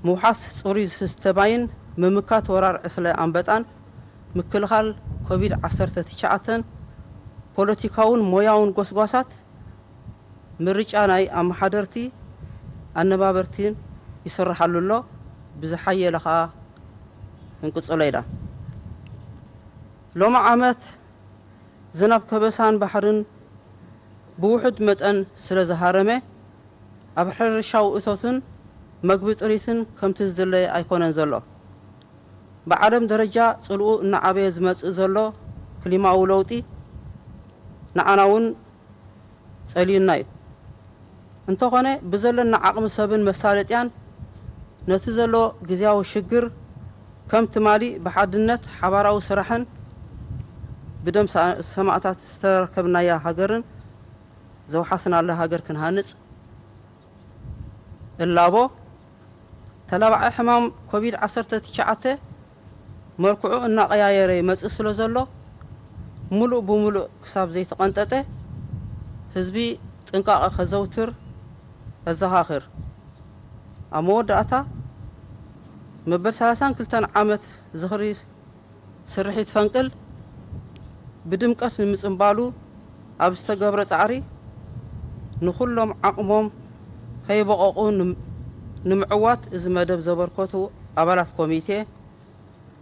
ምውሓስ ጽሩይ ሲስተማይን ምምካት ወራር ዕስለ አንበጣን ምክልኻል ኮቪድ-19 ፖለቲካውን ሞያውን ጎስጓሳት ምርጫ ናይ አማሓደርቲ አነባበርቲን ይስራሓሉሎ ብዝሓየለኻ እንቅጽሎ ኢዳ ሎማ ዓመት ዝናብ ከበሳን ባሕርን بوحد متن سلزهارمه أبحر شاو إتوتن مقبض ريتن كم تزدلي أيقونن زلو بعدم درجة صلو نعبي زمت زلو كلمة أولوتي نعناون سألين نايب انتو خانة بزلن نعقم سبن مسالتيان نتزلو جزياو شجر كم تمالي بحدنت حباراو سرحن بدم سماعتات استركبنا يا هاجرن زو حسن الله هاجر كن هانس اللابو تلابع حمام كوفيد-19 مركعو إن قيايري مسئسلو زلو ملو بملو كساب زي تقنطته حزبي تنقاق خزوتر الزهاخر أمود أتا مبر سلاسان كلتان عامت زخري سرحيت فنقل بدمقت نمصنبالو أبستقبر تعري نخلهم عقمهم كيبقون نمعوات إذا مدب زبركوتو أبالات كوميتي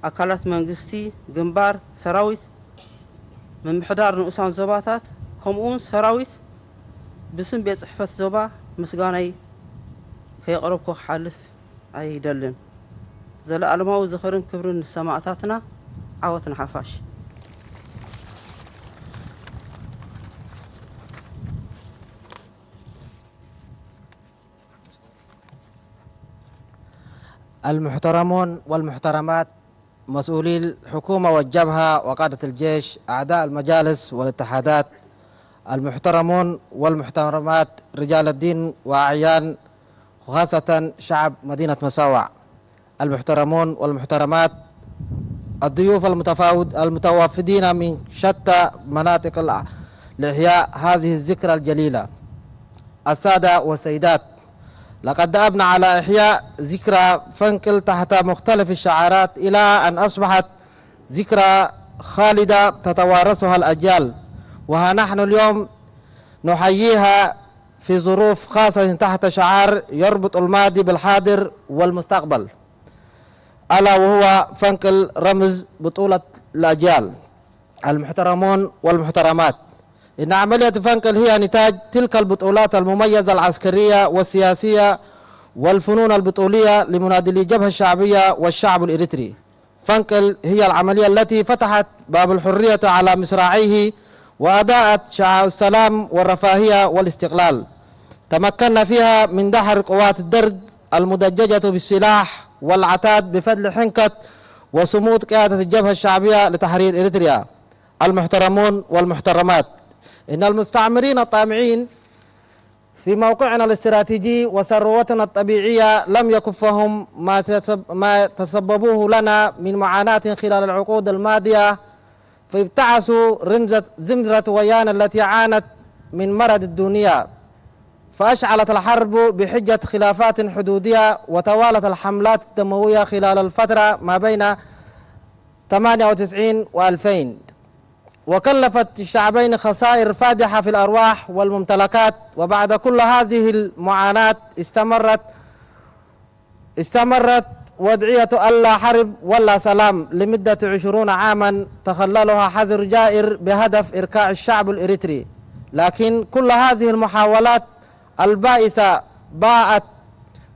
أكالات منغستي جنبار سراويت من محضار نقصان زباتات كمون سراويت بسم بيت صحفة زبا مسقاني كيقربكو حالف أي دلن زلا ألماو زخرن كبرن سماعتاتنا عوتنا حفاش المحترمون والمحترمات مسؤولي الحكومة والجبهة وقادة الجيش أعداء المجالس والاتحادات المحترمون والمحترمات رجال الدين وأعيان خاصة شعب مدينة مساوع المحترمون والمحترمات الضيوف المتوافدين من شتى مناطق لإحياء هذه الذكرى الجليلة السادة والسيدات لقد دأبنا على إحياء ذكرى فنكل تحت مختلف الشعارات إلى أن أصبحت ذكرى خالدة تتوارثها الأجيال وها نحن اليوم نحييها في ظروف خاصة تحت شعار يربط الماضي بالحاضر والمستقبل ألا وهو فنكل رمز بطولة الأجيال المحترمون والمحترمات إن عملية فنكل هي نتاج تلك البطولات المميزة العسكرية والسياسية والفنون البطولية لمنادلي الجبهة الشعبية والشعب الإريتري. فنكل هي العملية التي فتحت باب الحرية على مصراعيه وأضاءت شعاع السلام والرفاهية والاستقلال. تمكنا فيها من دحر قوات الدرج المدججة بالسلاح والعتاد بفضل حنكة وصمود قيادة الجبهة الشعبية لتحرير إريتريا. المحترمون والمحترمات، إن المستعمرين الطامعين في موقعنا الاستراتيجي وثروتنا الطبيعية لم يكفهم ما تسببوه لنا من معاناة خلال العقود الماضية، فابتعثوا زمرة ويانا التي عانت من مرض الدنيا، فأشعلت الحرب بحجة خلافات حدودية، وتوالت الحملات الدموية خلال الفترة ما بين 98 و2000، وكلفت الشعبين خسائر فادحة في الأرواح والممتلكات. وبعد كل هذه المعاناة استمرت وضعية ألا حرب ولا سلام لمدة 20 عاما تخللها حظر جائر بهدف إركاع الشعب الإريتري. لكن كل هذه المحاولات البائسة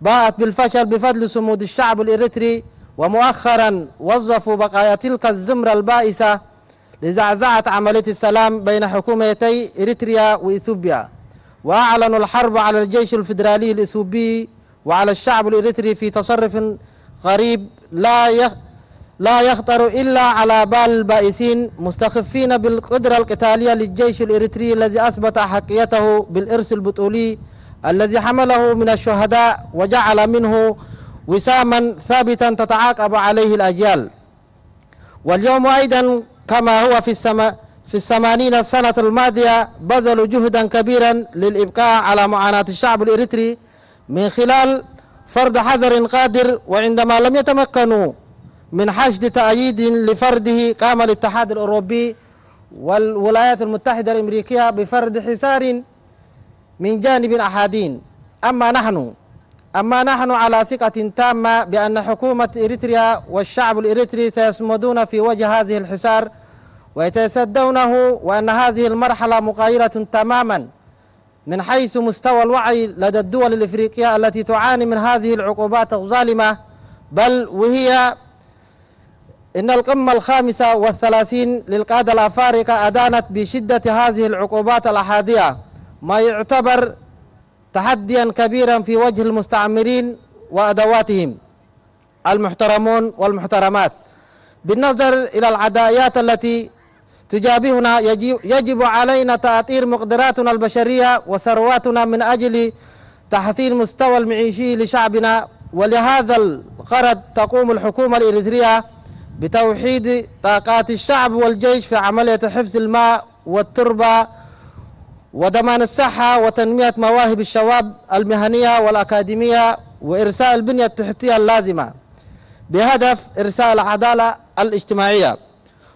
باءت بالفشل بفضل صمود الشعب الإريتري، ومؤخرا وظفوا بقايا تلك الزمرة البائسة لزعزعة عملية السلام بين حكومتي إريتريا وإثيوبيا، وأعلنوا الحرب على الجيش الفيدرالي الإثيوبي وعلى الشعب الإريتري في تصرف غريب لا يخطر إلا على بال البائسين، مستخفين بالقدرة القتالية للجيش الإريتري الذي أثبت حقيته بالإرث البطولي الذي حمله من الشهداء وجعل منه وساما ثابتا تتعاقب عليه الأجيال. واليوم أيضا كما هو في ال80 سنة الماضية بذلوا جهدا كبيرا للإبقاء على معاناة الشعب الإريتري من خلال فرض حظر قادر، وعندما لم يتمكنوا من حشد تأييد لفرضه قام الاتحاد الأوروبي والولايات المتحدة الأمريكية بفرض حصار من جانب أحادين. أما نحن على ثقة تامة بأن حكومة إريتريا والشعب الإريتري سيصمدون في وجه هذه الحصار ويتصدونه، وأن هذه المرحلة مغايرة تماما من حيث مستوى الوعي لدى الدول الإفريقية التي تعاني من هذه العقوبات الظالمة، بل وهي إن القمة 35 للقادة الأفارقة أدانت بشدة هذه العقوبات الأحادية، ما يعتبر تحديا كبيرا في وجه المستعمرين وأدواتهم المحترمون والمحترمات. بالنظر إلى العدايات التي تجابهنا يجب علينا تأطير مقدراتنا البشرية وثرواتنا من أجل تحسين مستوى المعيشي لشعبنا، ولهذا الغرض تقوم الحكومة الإريترية بتوحيد طاقات الشعب والجيش في عملية حفظ الماء والتربة وضمان الصحة وتنمية مواهب الشباب المهنية والأكاديمية وإرساء البنية التحتية اللازمة بهدف إرساء العدالة الاجتماعية.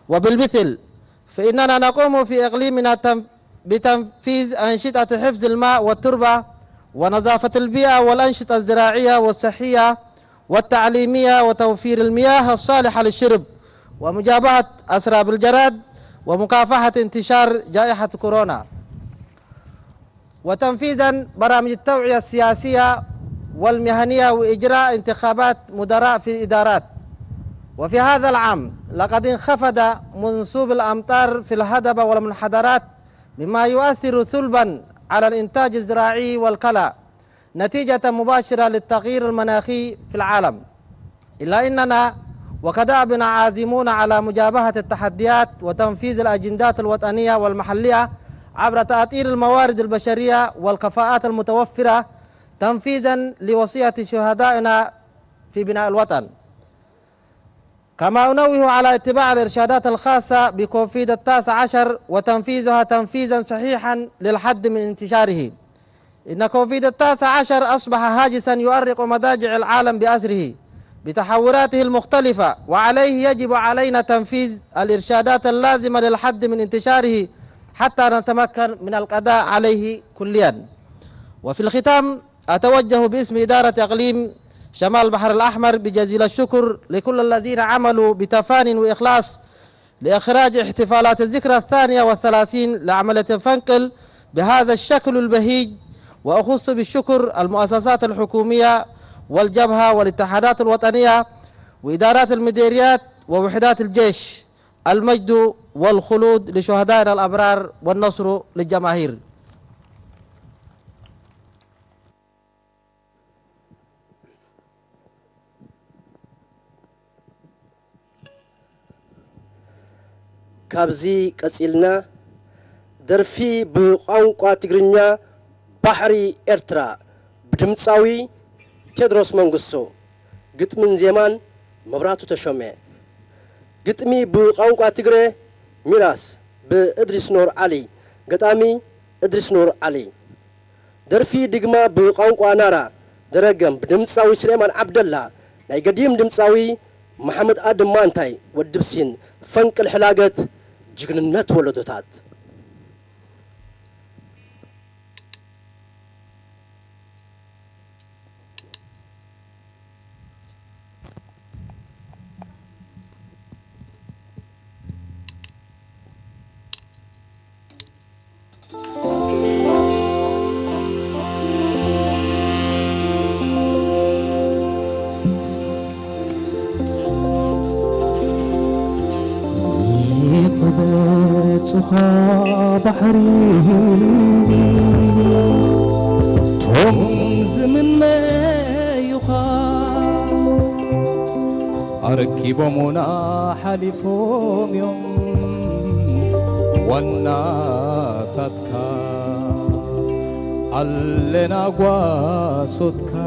وبالمثل فإننا نقوم في إقليمنا بتنفيذ أنشطة حفظ الماء والتربة ونظافة البيئة والأنشطة الزراعية والصحية والتعليمية وتوفير المياه الصالحة للشرب ومجابهة أسراب الجراد ومكافحة انتشار جائحة كورونا، وتنفيذا برامج التوعية السياسية والمهنية وإجراء انتخابات مدراء في الإدارات. وفي هذا العام لقد انخفض منسوب الأمطار في الهضبة والمنحدرات مما يؤثر سلبا على الإنتاج الزراعي والكلى نتيجة مباشرة للتغيير المناخي في العالم، إلا أننا وكدأبنا عازمون على مجابهة التحديات وتنفيذ الأجندات الوطنية والمحلية عبر تأطير الموارد البشرية والكفاءات المتوفرة تنفيذا لوصية شهدائنا في بناء الوطن. كما أنوه على اتباع الإرشادات الخاصة بكوفيد 19 وتنفيذها تنفيذا صحيحا للحد من انتشاره. إن كوفيد 19 أصبح هاجسا يؤرق مضاجع العالم بأسره بتحولاته المختلفة، وعليه يجب علينا تنفيذ الإرشادات اللازمة للحد من انتشاره حتى نتمكن من القضاء عليه كليا. وفي الختام أتوجه باسم إدارة إقليم شمال البحر الأحمر بجزيل الشكر لكل الذين عملوا بتفان وإخلاص لإخراج احتفالات الذكرى 32 لعملية فنقل بهذا الشكل البهيج، وأخص بالشكر المؤسسات الحكومية والجبهة والاتحادات الوطنية وإدارات المديريات ووحدات الجيش. المجد والخلود لشهدائنا الأبرار والنصر للجماهير. كابزي قصيلنا درفي بقانقا تግርኛ بحري إرترا بدمصاوي تيدروس منغسو ግጥምን ዜማን መብራቱ ተሾመ ግጥሚ በቋንቋ ትግሬ ሚራስ በእድሪስ ኖር አሊ ገጣሚ እድሪስ ኖር አሊ ደርፊ ድግማ በቋንቋ ናራ ደረገም በድምጻዊ ስሌማን አብደላ ናይ ገዲም ድምጻዊ መሐመድ አደም ማንታይ ወድብሲን ፈንቅል ሕላገት ጅግንነት ወለዶታት بحري توم زمنا يخا أركب منا حلفهم يوم وانا تتكا علنا قواسدكا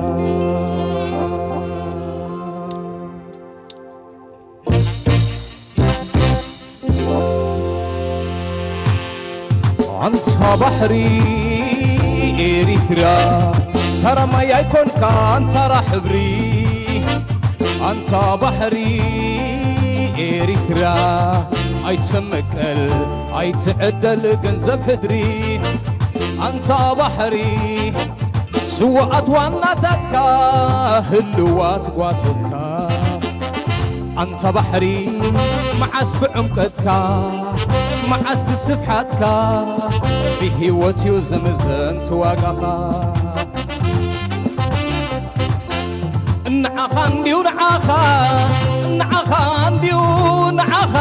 أنت بحري إريترا ترى ما يكون كان ترى حبري أنت بحري إريترا أيتسمكل أيتعدل جنزب حذري أنت بحري سوءت ونتتك هلوات قواسوتك أنت بحري معس بعمقتك معس بسفحتك بهوتي وزمزن تواقخا نعخا انديو نعخا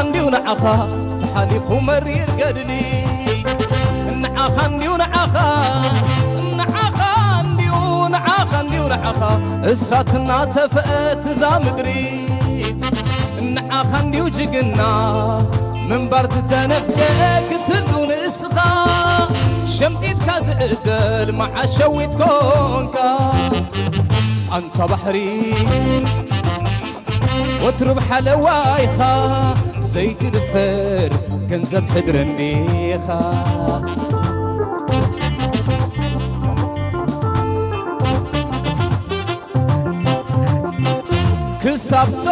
انديو نعخا تحالف مرير قدلي نعخا انديو نعخا الساتنا تفقت زامدري نعخا انديو جقنا من برد تنفدك تلقون اسخا شمتيت كازعدل مع شويت كونكا أنت بحري وترب حلوايخا زيت دفر كنزب حدر نديخا كسبتو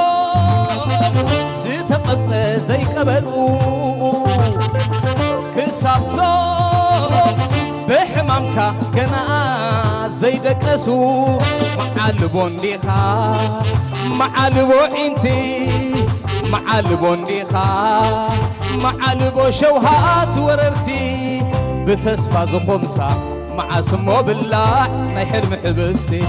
زيتقبت زي قبطو كسبتو بحمامك كنا زي دكسو معلبون ديخا معلبو انتي معلبون ديخا معلبو شوهات وررتي بتسفى زخمسة مع سمو بالله ما يحرم حبستي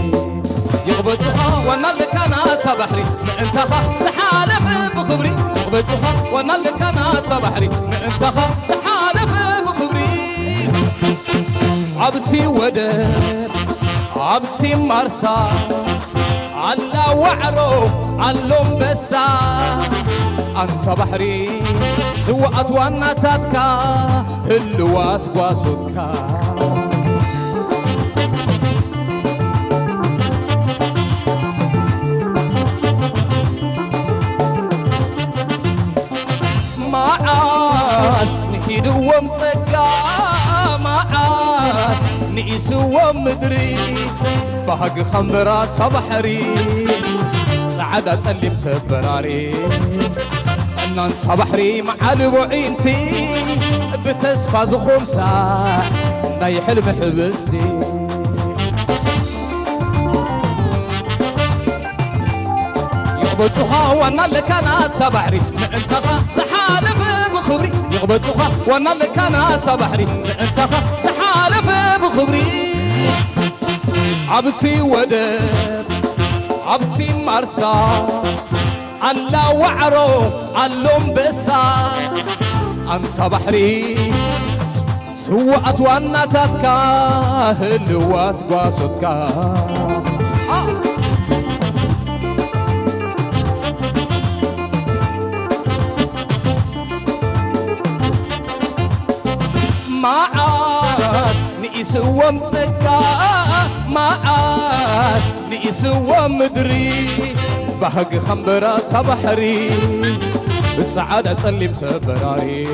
يغبطها وانا اللي كانت بحري انتخى زحالف بخبري يغبطها وانا اللي كانت بحري انتخى زحالف بخبري عبتي ودر عبتي مرسى على وعرو علوم بسا أنت بحري سوءت ونتاتك هلوات قواسوتك معاس نحيد ومتقى معاس نئس ومدري بهق خمرات صبحري سعادة تسلم تبراري أن أنت بحري معالب وعينتي بتسفى زخمسة ناي حلم حبستي يغبطها وانا اللي كانت بحري انتقى زحالف بخبري يغبطها وانا اللي كانت بحري انتقى زحالف بخبري عبتي ودر عبتي مرسى على وعرو علوم بسا أنت بحري سوءت ونتتك هلوات قواسوتك معاس نئس ومتقى معاس نئس ومدري بهق خمبرات بحري بتسعادة تسلم تبراري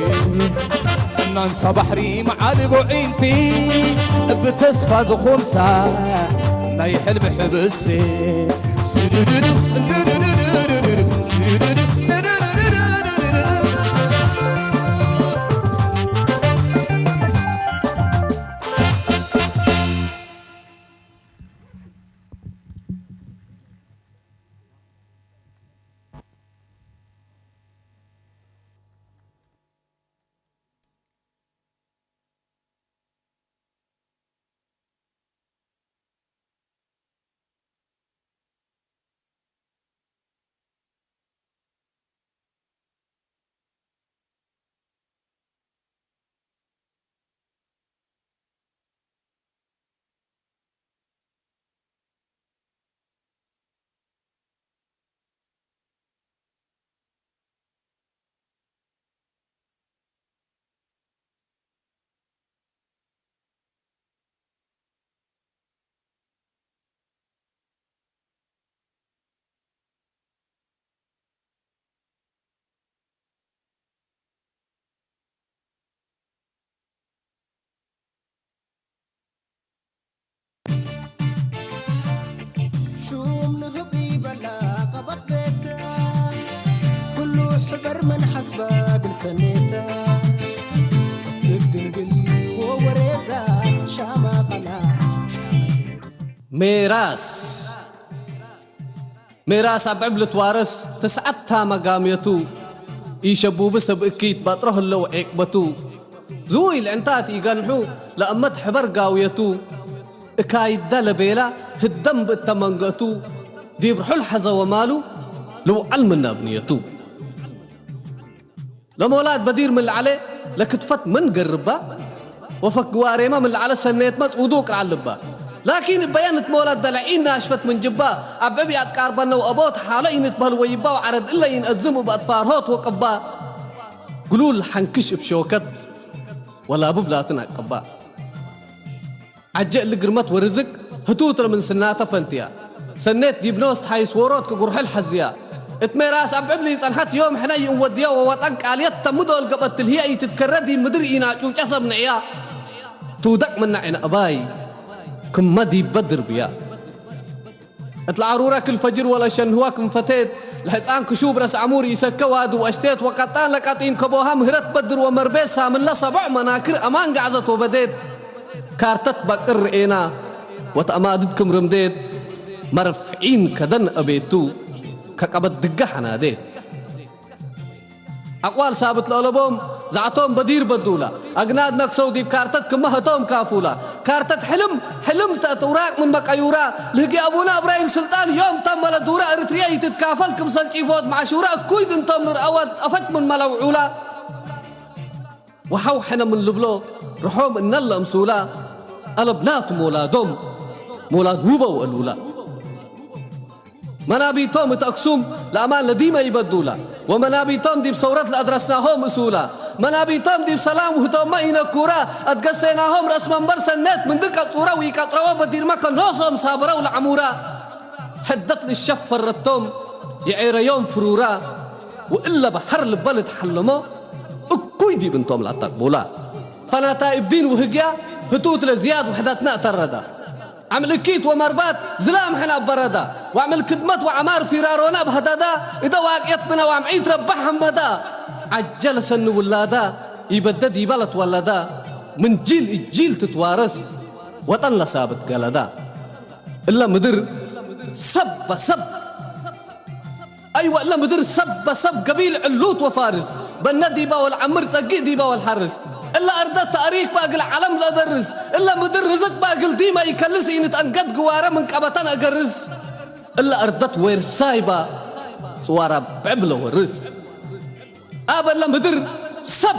أن أنت بحري معالب وعينتي بتسفى زخمسة ناي حلم حبسي شوم نهبي بلا قبط بيتا كله حبر من حسبك لسنيتا تقدن قل ووريزا شاما قلا ميراس أبعبل توارس تسعتها مقاميتو يشبو بس بأكيد بطره اللو عقبتو زوي العنتات يقنحو لأمت حبر قاويتو اكايد دا لبيلا هدم بالتمنقتو دي برحل حزا ومالو لو علم النابنيتو لما ولاد بدير من العلي لكتفت من قربا وفك قواريما من العلي سنيت مات ودوك العلبا لكن بيانت مولاد دلعين ناشفت من جبا عبابي أتكاربنا وأبوت حالين يتبهل ويبا وعرد إلا ينأزموا بأطفار هوت وقبا قلول حنكش بشوكت ولا ببلاتنا قبا عجق لقرمت ورزق هتوتر من سناتا فانتيا سنيت ديبنوست حيس وروت كقرح الحزيا اتميراس عبابلي صنحت يوم حناي وديا ووطنك عاليات تمدو القبط الهيئي تتكردي مدرئينا وجسب نعيا تودك من نعين أباي كم مدي بدر بيا اطلع عرورك الفجر ولا شنهواك مفتيت لحتان كشوب رس عمور يسكواد واشتيت وقطان لقاطين كبوها مهرت بدر ومربيسها من لا سبع مناكر امان قعزت وبديت كارتت بقر رئينا وتأماددكم رمديت مرفعين كدن أبيتو كقبت دقحنا ديت أقوال ثابت لألبوم زعتهم بدير بدولا أجناد نقصو دي بكارتت كمهتهم كافولا كارتت حلم تأتوراك من مكايورا لقي أبونا إبراهيم سلطان يوم تم لدورا إريتريا يتتكافل كم سلكيفوت مع شورا كويد انتم نور أود أفت من ملوعولا وحوحنا من لبلو رحوم إن الله مسولا ألبنات مولادهم مولاد وبا وألولا منابيتهم تأقسم لأمان لديما يبدولا ومنابيتهم دي بصورات لأدرسناهم مسؤولا منابيتهم دي بسلام وهتهم ما ينكورا أتقسيناهم رسما برسنات من دكة صورة ويكاتروا بدير مكا نوصهم صابرا والعمورا حدت للشف فرتهم يعير يوم فرورا وإلا بحر البلد حلمو أكويدي بنتهم لا تقبولا فانا تائب وهقيا هتوت لزياد وحداتنا تردا عمل كيت ومربات زلام حنا بردا وعمل كدمت وعمار فرارونا بهدادا إذا واقيت منا وعمعيت ربحهم مدا عجل سن ولادا يبدد يبلت ولدا من جيل الجيل تتوارث وطن لثابت قلدا إلا مدر سب أيوة إلا مدر سب قبيل علوت وفارس بالنديبة والعمر سقي ديبة والحرس إلا أردت تاريخ باقي العالم لا درس إلا مدر رزق باقي ديما يكلس ينتأنقد قوارا من كابتان أقرز إلا أردت وير سايبا صوارا بعبلة ورز أبا إلا مدر سب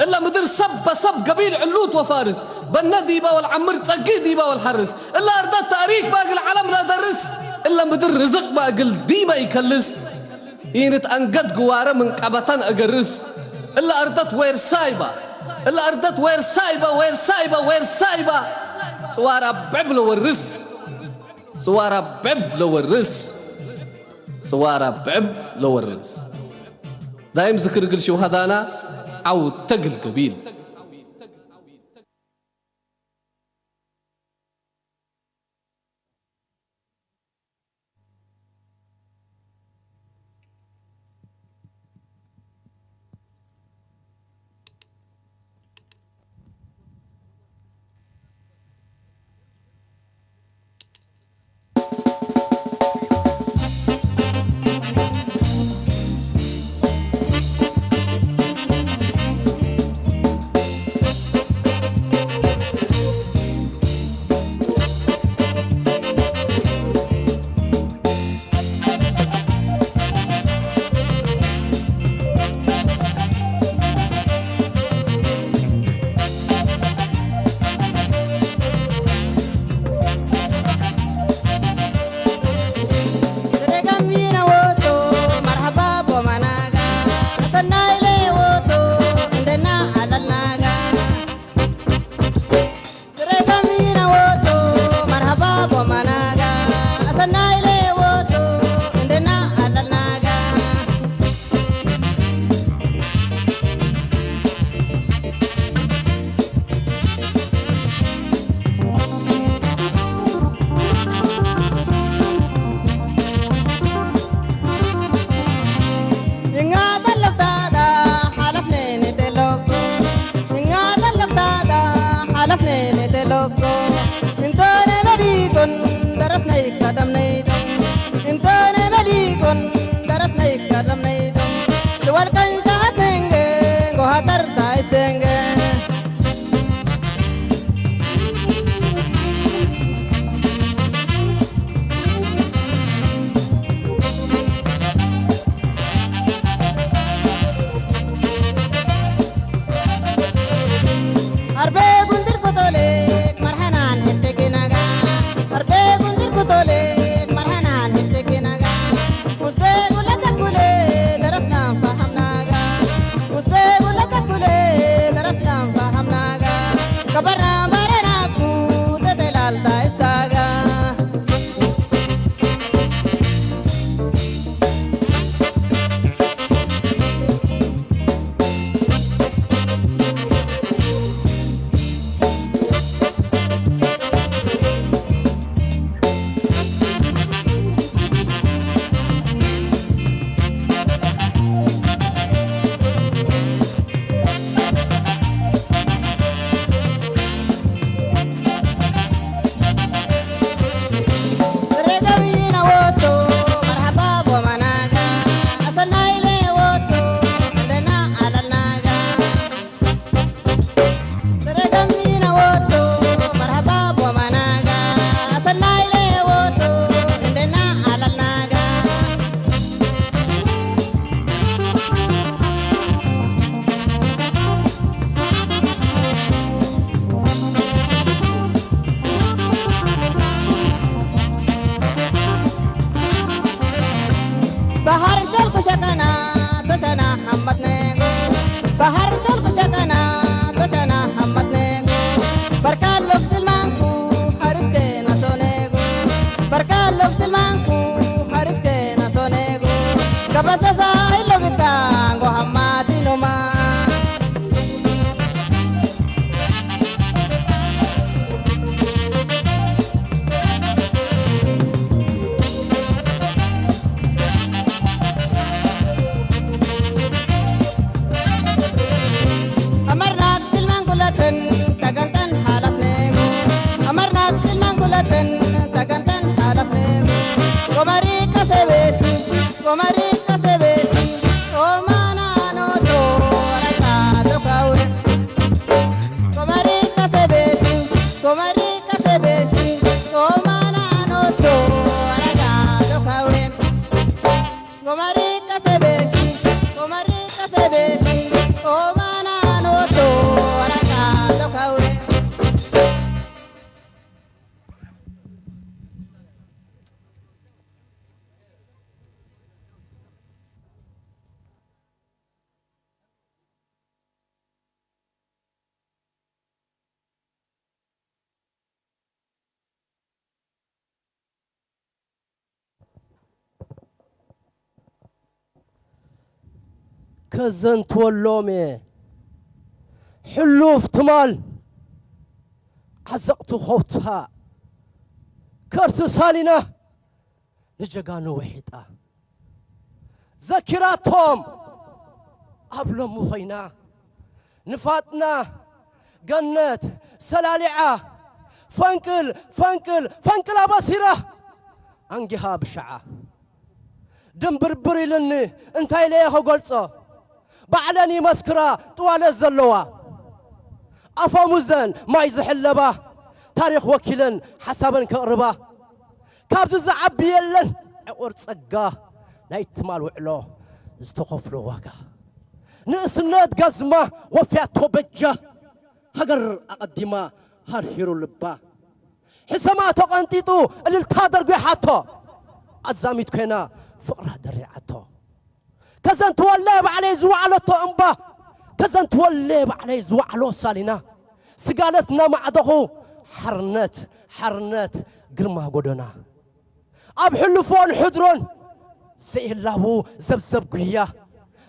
إلا مدر سب قبيل علوت وفارس بالنديبة والعمر سقي ديبة والحرس إلا أردت تاريخ باقي العالم لا درس إلا مدر رزق باقي ديما يكلس ينتأنقد قوارا من كابتان أقرز إلا أردت وير سايبا إلا أردت وير سايبا صوارا بعبلة والرس صوارا بعبلة والرس دايم ذكر قل شو هذانا أو تقل قبيل كزنت واللومي حلوف تمال عزقت خوتها كرس سالنا نجاقانو وحيدا ذكراتهم أبلو مخينا نفاتنا جنة سلالعة فنكل أبصيرة أنجها بشعة دمبربري لني انتي ليه قلصة بعلني مسكرة طوال الزلوة أفاموزن ما يزحلبه تاريخ وكيلن حسابن كقربه كابز زعبي يلن أورت سقاه نايت مال وعلو استخفلو واقع نسنات قزمة وفيات توبجة هجر أقدمه هرهيرو لبا حسماتو قنطيطو اللي التادر قيحاتو أزاميت كينا فقرة دريعتو كزن توليب علي زوعلتو أنبا كزن توليب علي زوعلو سالينا سقالتنا معدهو حرنت قرما قدنا أب حلفون حدرون زي اللهو زبزب قيا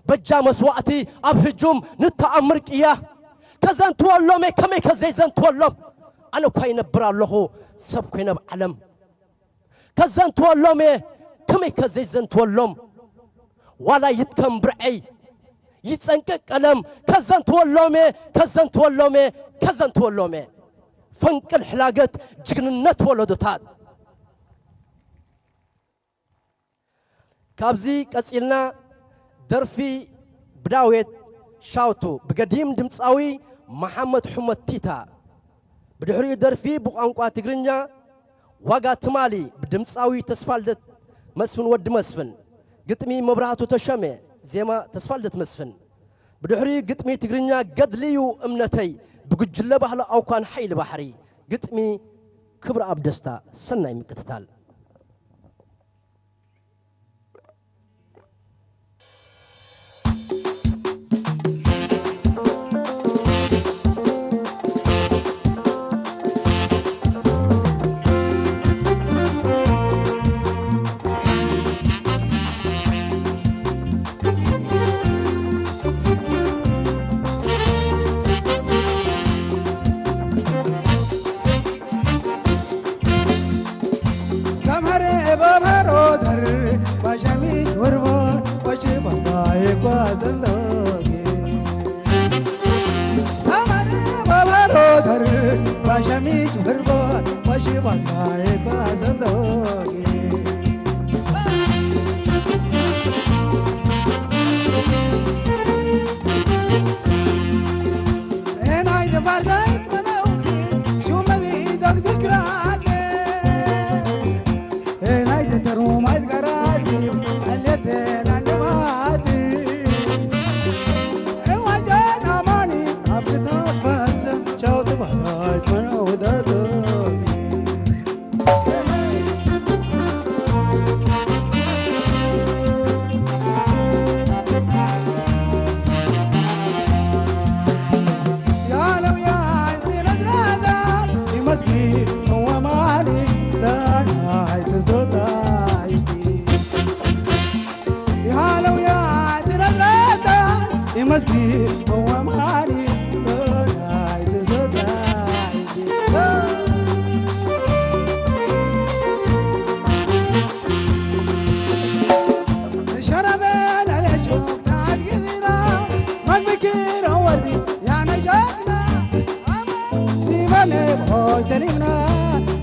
بجا مسواتي أب هجوم نتأمرك إياه كزن تولومي كمي كزي زن تولوم أنا كوين برا له سب كوين بعلم كزن تولومي كمي كزي زن تولوم ولا يتكم برعي يتسنكك ألم كزن تولومي فنك الحلاقات جننت ولدتات كابزي كسيلنا درفي بداويت شاوتو بقديم دمصاوي محمد حمد تيتا بدحري درفي بقانقوا تجرنيا واقع تمالي بدمصاوي تسفالدت مسفن ود مسفن قطمي مبراتو تشمي زيما تسفالدت مسفن بدحري قطمي تجرنيا قد ليو امنتي بقجله بحلا او كان حيل بحري قطمي كبر ابدستا سناي مكتتال Bajamit berbot, wajibat baik azandogi. Enai de varday manauti, shumadi dag dikrage. Enai de terumait garati, alete nanemati. Ewajan amani, abita fasa, chau de bahay manaudadogi. Masjid bawa mari berai desodai شربنا لشوف تعبيرنا ما بكير وردي يا نجاتنا أما تبني بهاي تنينا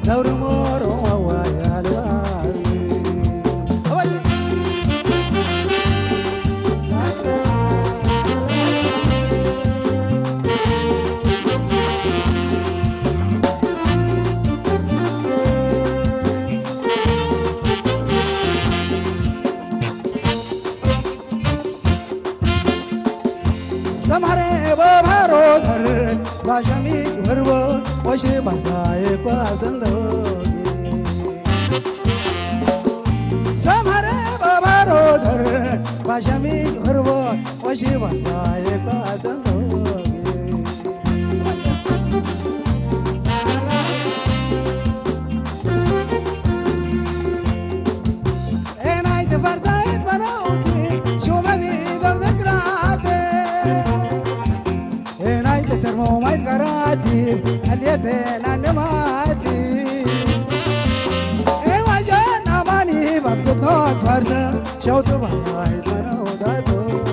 دور مور ويا Bajami herbo, washe bangaye kwa zandogi. Samhare babaro dhar, bajami herbo, washe bangaye kwa zandogi. Enai te vardait manauti, shumadi dag dagrate. مارتا شوت بهاي تنا وداتوي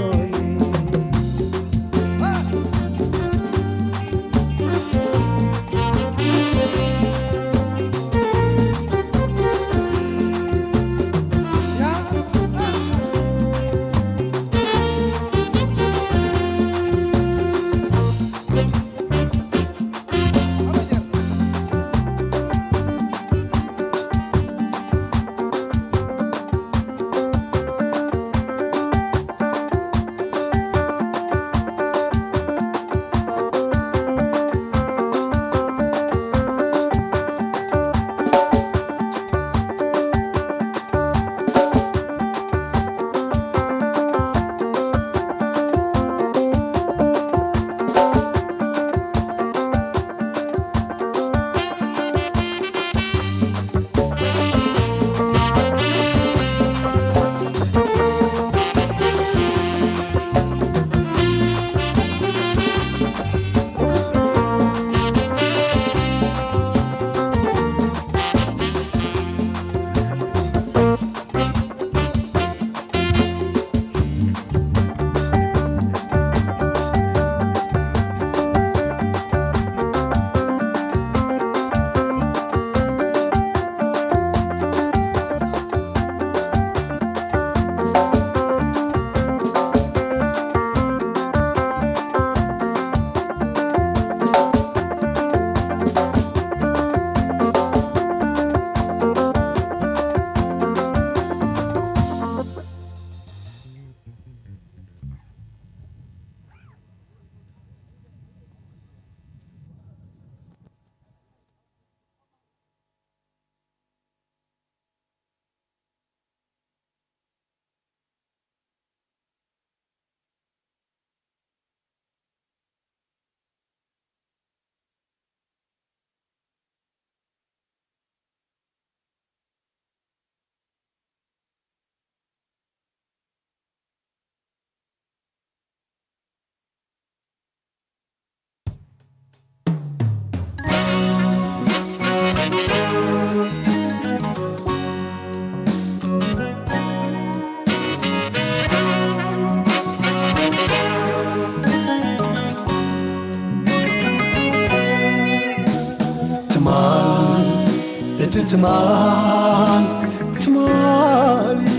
تمالي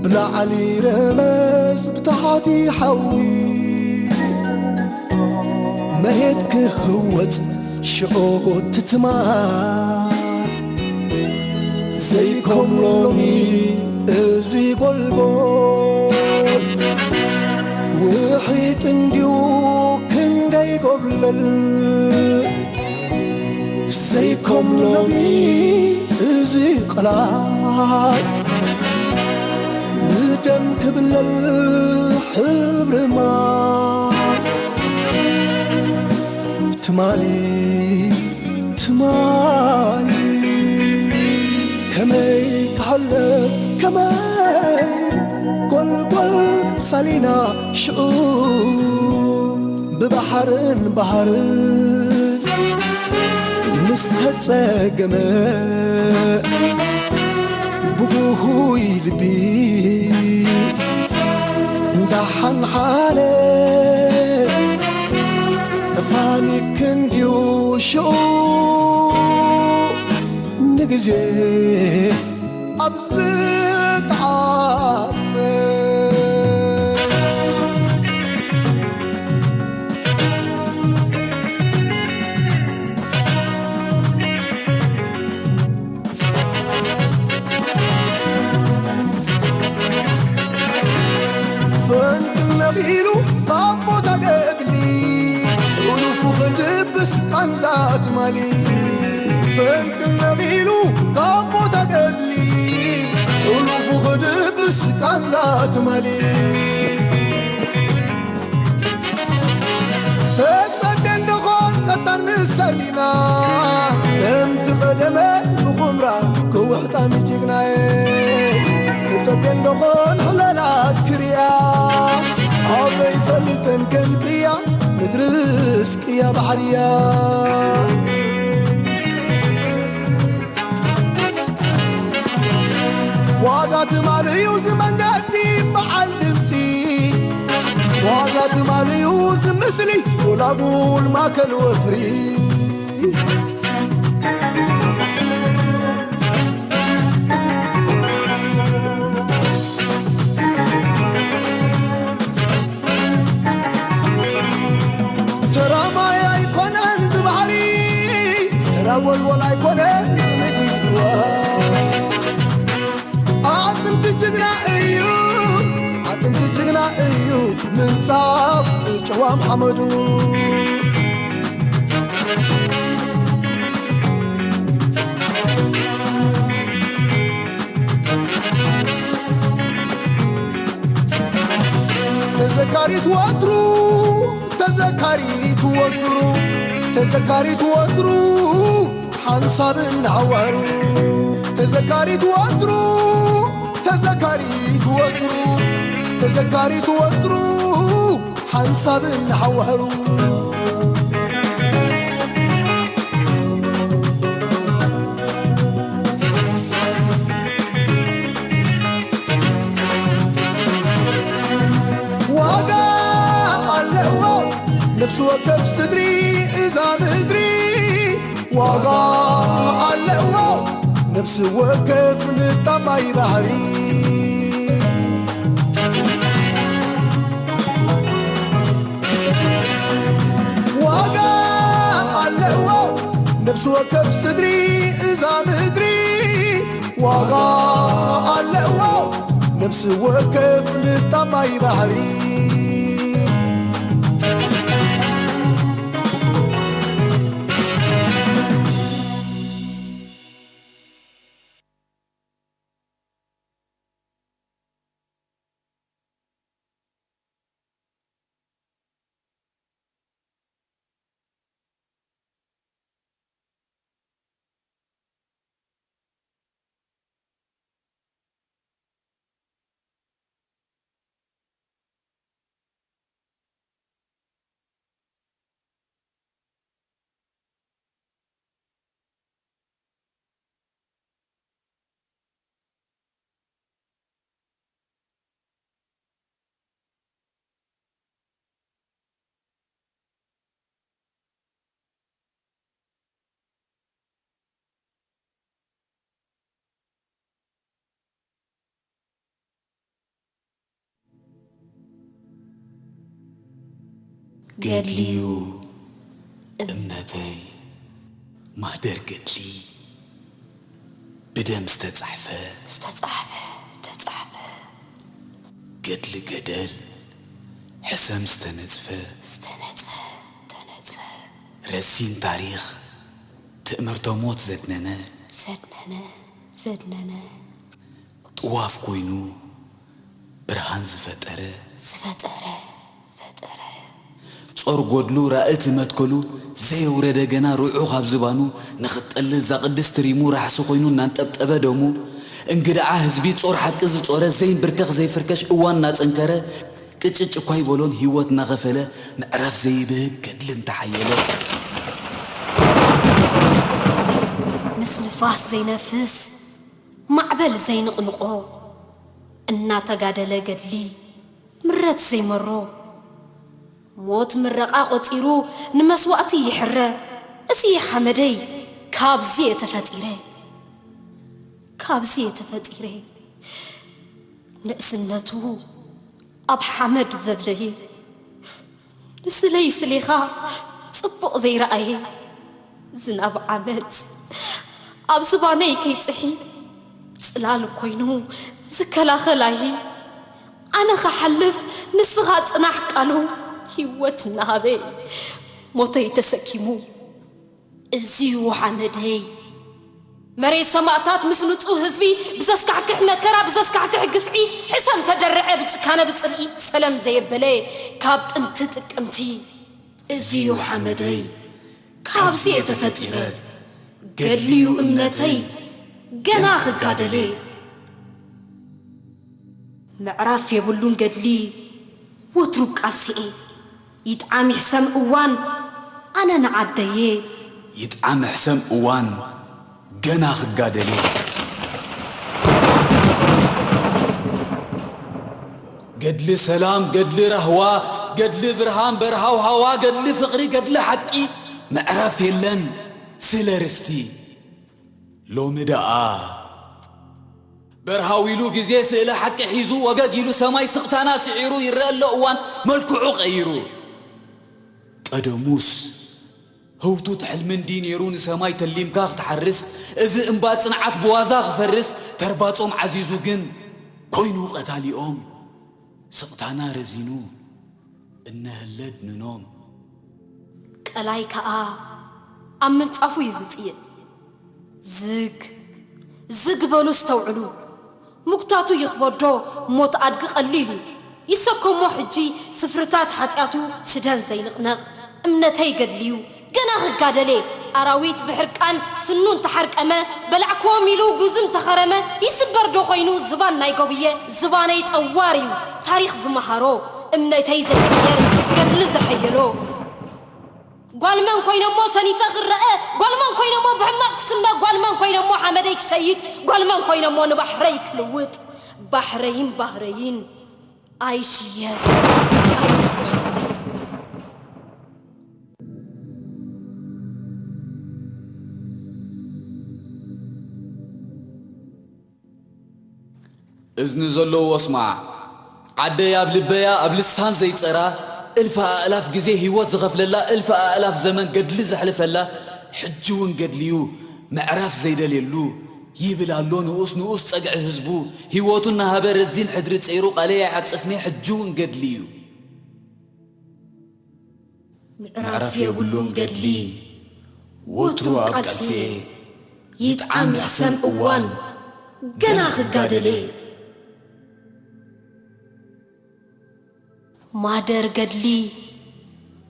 بلا علي رمس بتحتي حوي ما هيك هوت شعوت تتمال زيكم لومي ازي بلبل وحيت انديو كندي قبلل زيكم لومي ازي قلال بدم كبل الحبر ما تمالي كمي تحلف كمي قل سالينا شؤون ببحرن مستتساقم بقوهوي لبي دحن حالي تفاني كنديو شؤون نقزي أبزت عامي نبيلو طابو تقبلي ونفو خدبس قنزات مالي فانت نبيلو طابو تقبلي ونفو خدبس قنزات مالي فتصدن دخول قطر مسالينا كم تبدمت بخمرة كوحتا مجيقناي فتصدن دخول حلالات كريا عبي فلتن كنكيا ندرسك يا بحريا زابول ماكل وفري ترى ما يكون زبحري ترى ولا يكون زمدي عطم تجنا عطم تجنا من صاف جوام حمدو تذكرت وترو تذكرت وترو تذكرت وترو حنصب النعور تذكرت وترو تذكرت وترو تذكرت وترو حنصب النعور نفس وكف صدري إذا مدري وقع على نفس وكف نطمي بحري وقع على نفس وكف صدري إذا مدري وقع على نفس وكف نطمي بحري قدليو امنتي مهدر قدلي بدم استتصحفه قدل قدل حسم استنزفه رسين تاريخ تأمر تموت زدننا طواف كوينو برهان زفتره صور قدلو رأيت متكلو زي ورده جنا روعو خابزبانو نخطل زقدس تريمو راح سخوينو نانتبت أبدامو انقدع حزبي صور حد كز صوره زين بركخ زي فركش اوان نات انكره كتشج كوي بولون هيوت نغفله معرف زي به قدل تحيله مثل فاس زي نفس معبل زي نقنقو انا تقادله قدلي مرت زي مرو موت مرقا قطيرو نمسواتي يحره اسي حمدي كابزي تفتيري نقسنتو أب حمد زبلي نسلي سليخا صبق زي رأيه زناب عمد أب سباني كي تحي سلال كوينو زكلا خلاهي أنا خحلف نسخات أنا قالو هيوت نابي موتي تسكيمو الزيو حمدي مري سماعتات مسنوتو هزبي بزسكعكح مكرا بزسكعكح قفعي حسام تدرعي بتكانه بتصلقي سلام زي بلي كابت انت تقمتي ازيو حمدي كابزي تفتيره قدليو امنتي قنا خقادلي معراف يبلون قدلي وتروك قرسئي يتعامي حسام اوان انا نعديه يتعامي حسام اوان قنا خقادلي قدلي سلام قدلي رهوة قدل برهان برهاو هوا قدل فقري قدل حقي معرف يلن سلرستي لو مدعا برهاويلو جزيه سئله حق حيزو وقديلو سماي سقتانا سعيرو يرال لوان ملكو غيرو قدموس هوتو تحلمن دين يرون سماي تليم كاخ تحرس إذا انبات صنعت بوازاغ فرس ترباطهم عزيزو جن كوينو قتاليهم سقتانا رزينو إنه اللد ننوم قلايكا أمن تعفو يزتيت زق بلو استوعلو مكتاتو يخبردو موت أدق قليلو يسكمو حجي سفرتات حتياتو شدان زي نغنغ امنتي قدليو قناغ قادلي أراويت بحركان سنون تحرك أما بلعكو ميلو قزم تخرما يسبر دو خينو زبان نايقوبية زباني تأواريو تاريخ زمهارو امنتي زي كير قدل زحيلو قال من كوينا مو سني فخر رأى قال من كوينا مو بحماق سنة قال من كوينا مو حمديك شهيد قال من كوينا مو نبحريك لوت بحرين عايشيات إذن زلو واسمع عديا بلبيا قبلستان زي ترى ألف آلاف جزيه هيوات زغفل الله ألف آلاف زمن قد لزحلف الله حجون قد ليو معرف زي دليلو يبلا اللون نؤوس تقع حزبو هيواتنا هبر الزين حدرت عيروق عليه عتصفني حجون قد ليو معرف يقولون قد لي وترو أبقالسي يتعام يحسن أوان قناخ قادلي مادر قدلي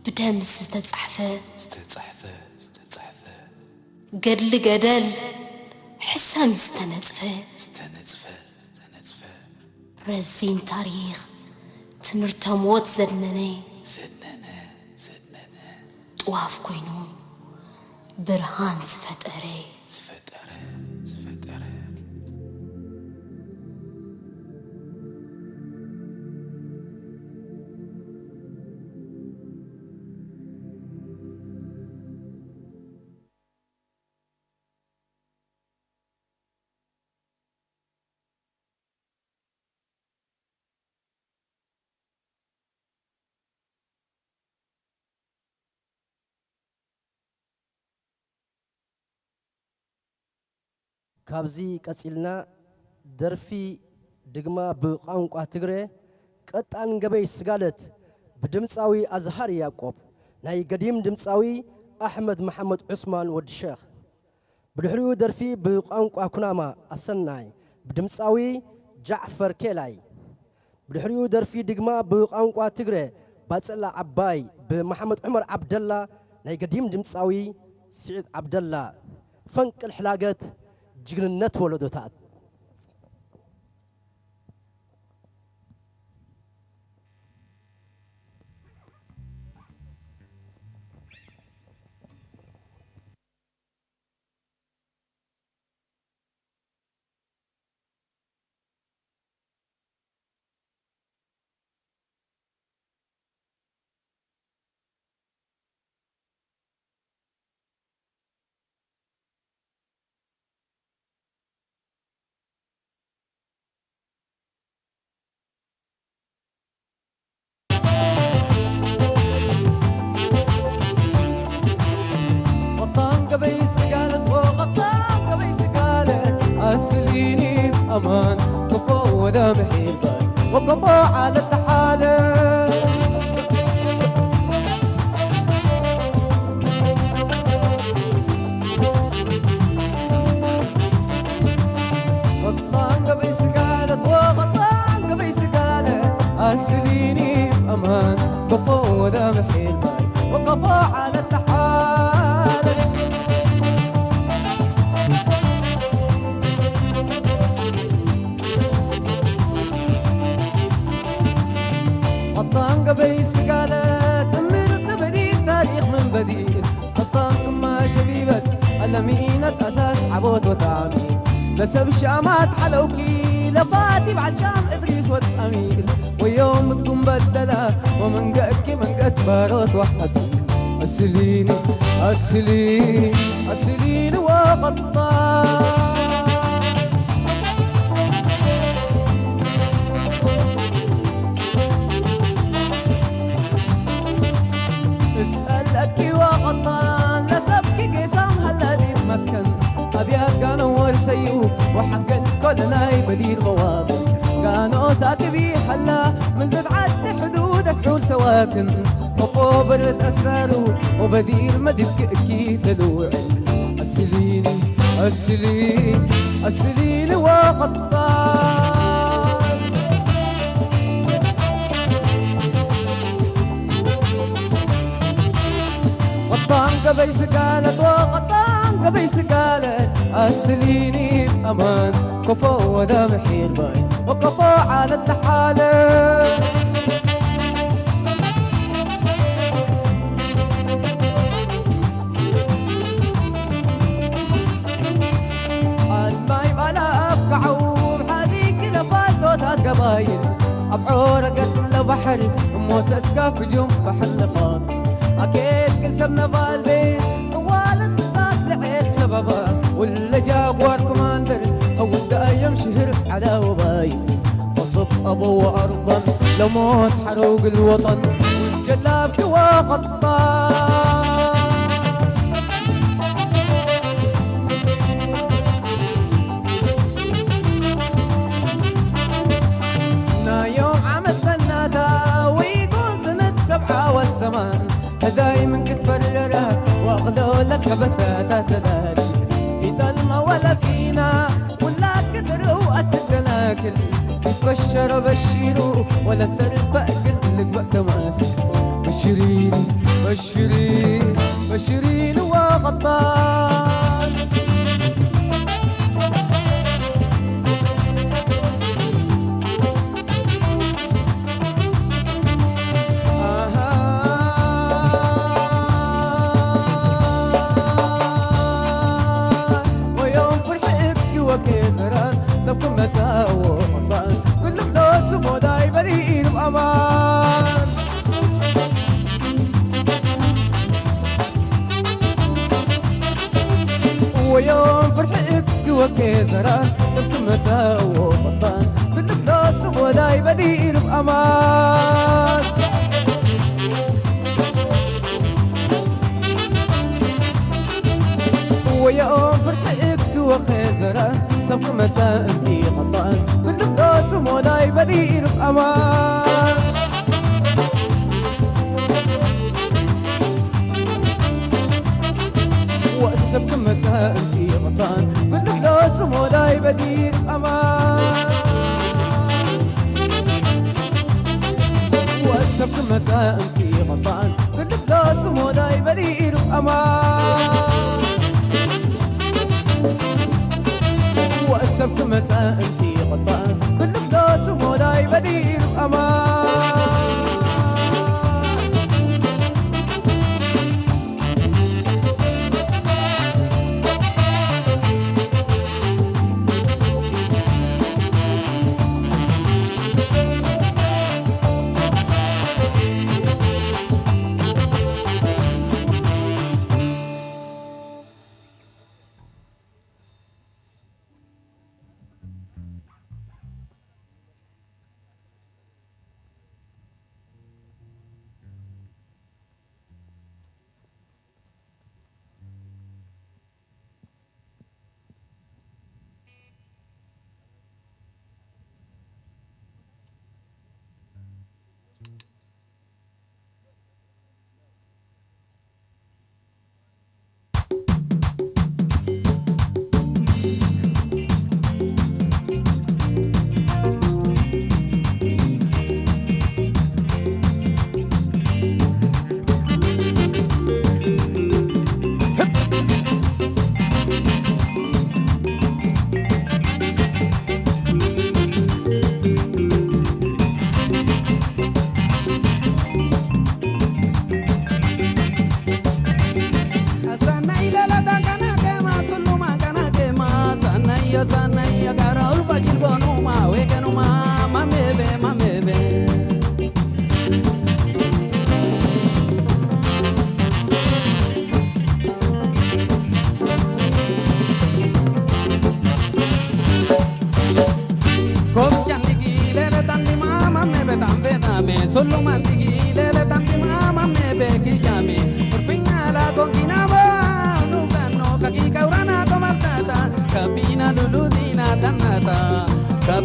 بدم استتصحفه قدل قدل حسام استنصفه رزين تاريخ تمرت موت زدنني طواف كوينو برهان سفتري كابزي قصيلنا درفي دغما بقانقا تگري قطان غبي سغالت بدمصاوي ازهر يعقوب ناي قديم دمصاوي احمد محمد عثمان ود الشيخ بدحريو درفي بقانقا كناما اسناي بدمصاوي جعفر كيلاي بدحريو درفي دغما بقانقا تگري باصلا عباي بمحمد عمر عبد الله ناي قديم دمصاوي سعيد عبد الله فنق الحلاقات جننت ولدوتات أسليني بأمان كفو وذا محيبك وكفو على التحالة غطان قبي سقالت وغطان قبي سقالت أسليني بأمان كفو وذا محيبك وكفو على التحالة غطان قبي سقالت أمرت بديل تاريخ من بديل غطان كما شبيبك ألمينة أساس عبود وتعميم لسب شامات حلوكي لفاتي بعد شام إدريس والأمير ويوم تكون بدلا ومن قاك من قد باروت واحد أسليني أسليني أسليني وقطار اسألك وقطان لسبك قسم هلا دي مسكن أبيات كانوا ورسيو وحق الكل ناي بديل غواضي كانوا ساتبي حلا من تتعدي حدودك حول سواكن وفوق برد أسراره وبديل مدد أكيد للوعي أسليني أسليني أسليني وقطان قطان قبيس قالت وقطان قبيس قالت أسليني بأمان كفو ودا محيل باي وكفو على التحالة الماي بلا أفقع وبحذيك نفال صوتات قبايل أبعورة قتل بحر موت أسكاف جنب بحر فاضي أكيد كل سبنا بالبيس طوال اتصال لعيد سببا واللي جاب وار كوماندر هو الدايم شهر على وباي وصف أبو أرضا لموت حروق الوطن والجلاب جوا قطار نا يوم عمل فناتا ويقول سنة 7 والزمان دايما تفررها واغلو لك بساتها تنادي يطلما ولا فينا ولا تقدروا اسدناكل يتبشر بشيروا ولا ترفع كلك وقت ماسك بشريني بشريني بشريني وغطان سبكم متى وغطان كل فلوس وموداي بريء بأمان ويوم فرحك وكيزران سبكم متى وغطان كل فلوس وموداي بريء بأمان ويوم فرحك وخيزران سبق متى انتي غطان كل فلوس ومولاي بديل بأمان والسبق متى انتي غطان كل فلوس ومولاي بديل بأمان والسبق متى انتي غطان كل فلوس ومولاي بديل بأمان وأسفك متى أنتي غطان كل فلوس ومولاي بديل بأمان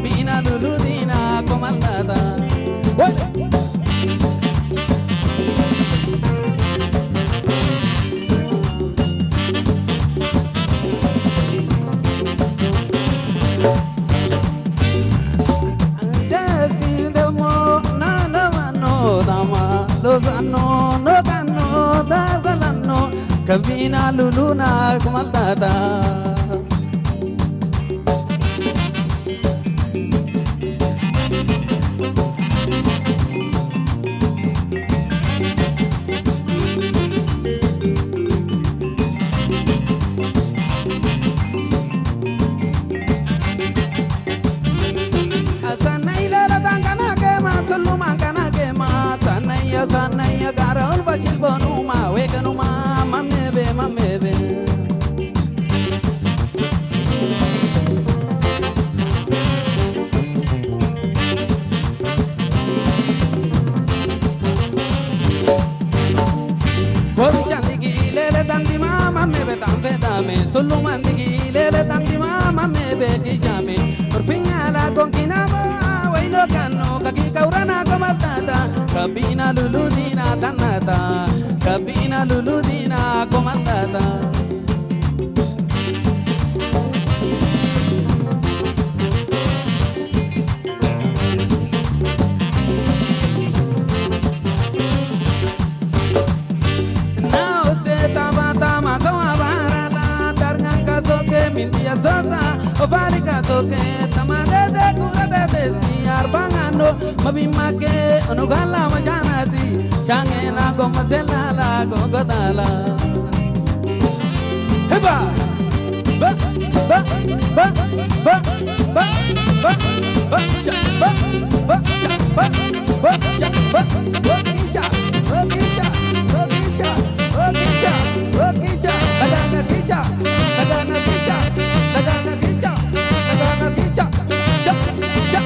كبينا لولودينا كمالدادا Kabina luluna kumaldada Sanai lela tangana kema suluma kana kema sanai garon bashil bonuma weganuma mamebe Korishandigi lele tanti mama mebe tanfedame Sulumandigi lele tanti mama mebe kijame Urfinyala konkinama waino kano kaki kaurana komaltata Kabina luludina tanata Kabina luludina komaltata Mintia sosa, ofarica soke, tamade de cura de si arbangano, mabimake, onugala majanati, shangena goma zelala gogodala. Heba, ba ba ba ba ba ba ba sha ba ba sha ba ba sha ba okisha okisha okisha okisha okisha kadana kisha kadana kisha kadana kisha kadana kisha sha sha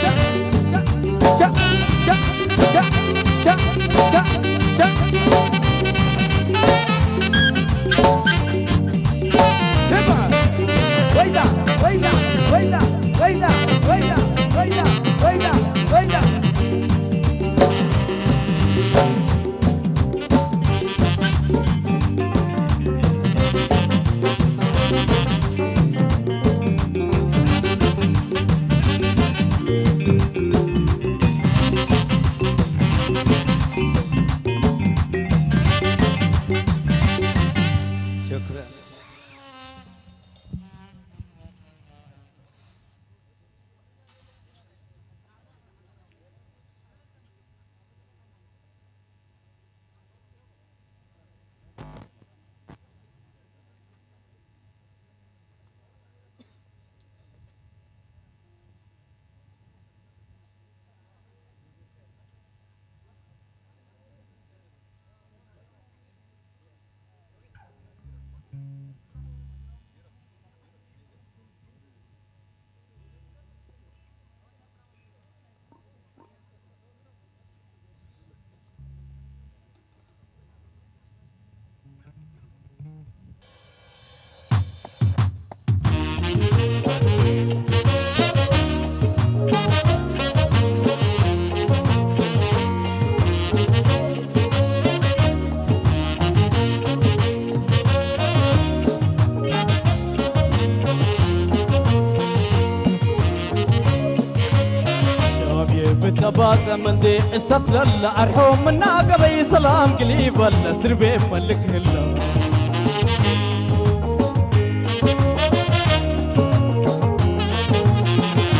sha sha sha sha sha sha Heba waida waida waida waida waida waida waida waida زمندي السفلة أرحوم من قبي سلام قليب ولا سربي ملك هلا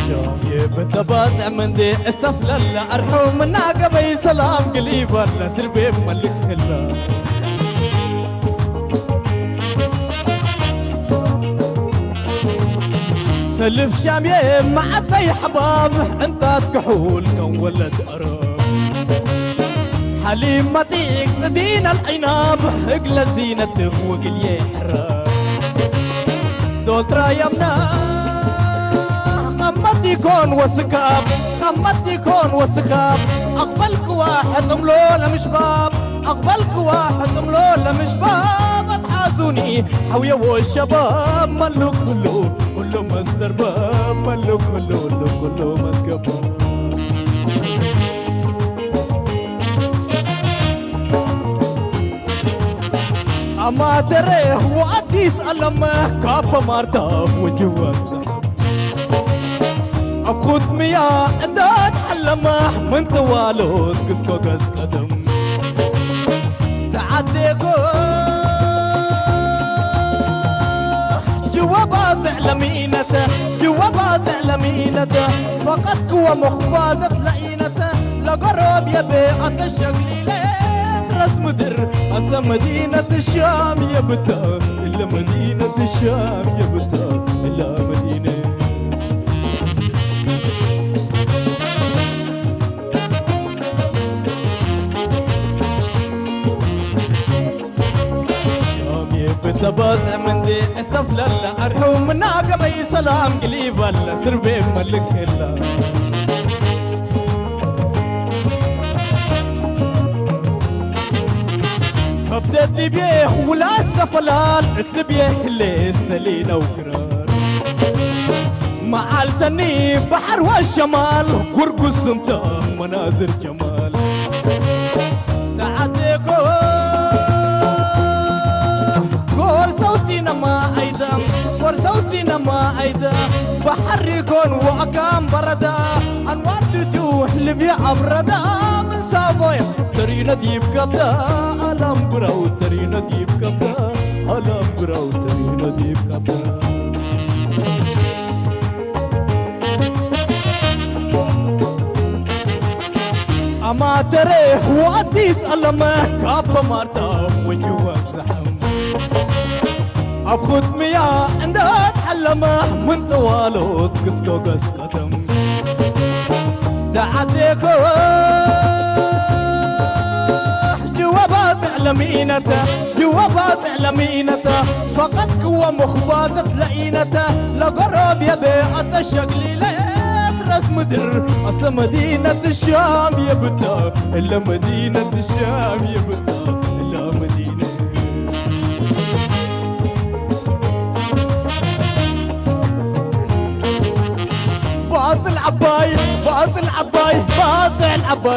شايب الدباز عمندي السفلة أرحوم من قبي سلام قليب ولا سربي ملك هلا سلف شامية مع بي حباب انت تكحول كون ولد قراب حليم مطيق زدين العناب اقل زينة وقل يحراب دول ترايمنا قمت يكون وسكاب قمت يكون وسكاب اقبلك واحد ملولة مشباب أقبلك واحد ملولة مش بابا تحازوني حوية والشباب ملو كله ما السرباب ملو كله ما تقبل أما تريه وأديس ألمه كابا مارتاب وجواز أبخوت مياه أدات حلمه من طوالوت كسكو قس قدم تعديكو جوا بازع لمينته فقط كوا مخبازة لئينته لقرب يبيعة الشغليلات رسم در أسا مدينة الشام يبتا إلا مدينة الشام يبتا إلا مدينة بتباسع من دي اسف للا ارحم من عقبي سلام قليب ولا سربي ملك هلا بدت بيه ولا السفلال اتلبيه اللي السلينة وكرار مع السني بحر والشمال قرقص متاه مناظر جمال تعديكو ورسو سينما أيضا بحر يكون وأكام بردا أنوار تتوح لبيع بردا من سابويا ترينا ديب قبدا ألم براو ترينا ديب قبدا ألم براو ترينا ديب قبدا أما تريه وأديس ألمه كابا مارتا وجوا الزحم أبخوت مياه عندها تحلمه من طواله كسكو قس قدم تعديكو جوا بازع لمينته فقط كوا مخبازة لئينته لقرب يبيعة الشقليلات رسم در أسا مدينة الشام يبتا إلا مدينة الشام يبتا إلا مدينة باص العباي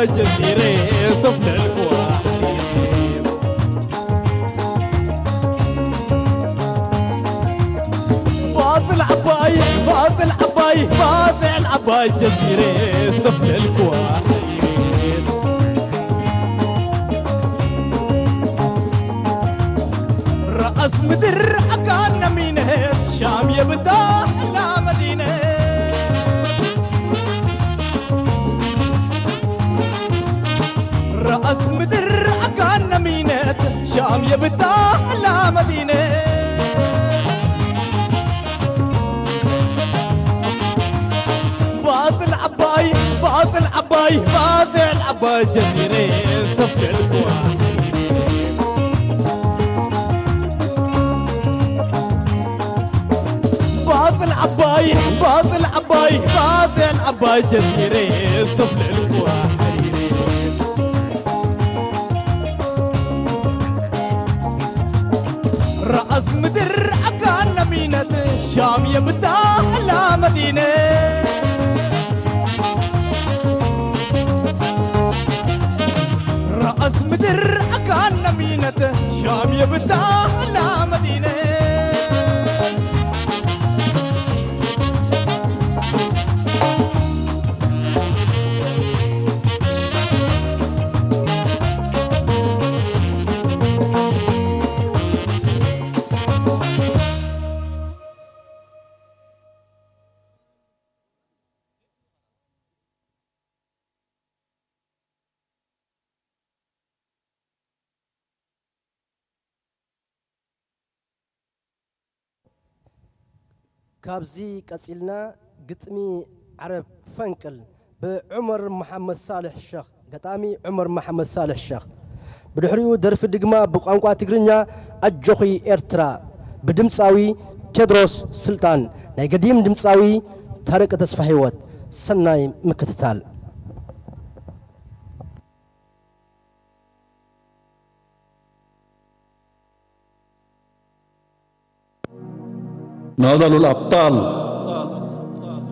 جزيرة سفل الكواحير باص العباي جزيرة سفل الكواحير رأس مدر أكان مينهت شام يبتا لا مدينة رأس مدر أكان مينت شام يبتا لا مدينة باص العباي جزيرة سفل الكواحير باص العباي جزيرة سفل الكواحير رأس مدر أكان مينة شام يبتا لا مدينة رأس مدر أكان مينة شام يبتا لا مدينة كابزي قصيلنا قطمي عرب فنكل بعمر محمد صالح الشيخ قطامي عمر محمد صالح الشيخ بدحريو درف الدقما بقانقوا تقرنيا أجوخي إرترا بدمصاوي تدروس سلطان ناي قديم دمصاوي تارك تسفحيوت سناي مكتتال ناضلوا الأبطال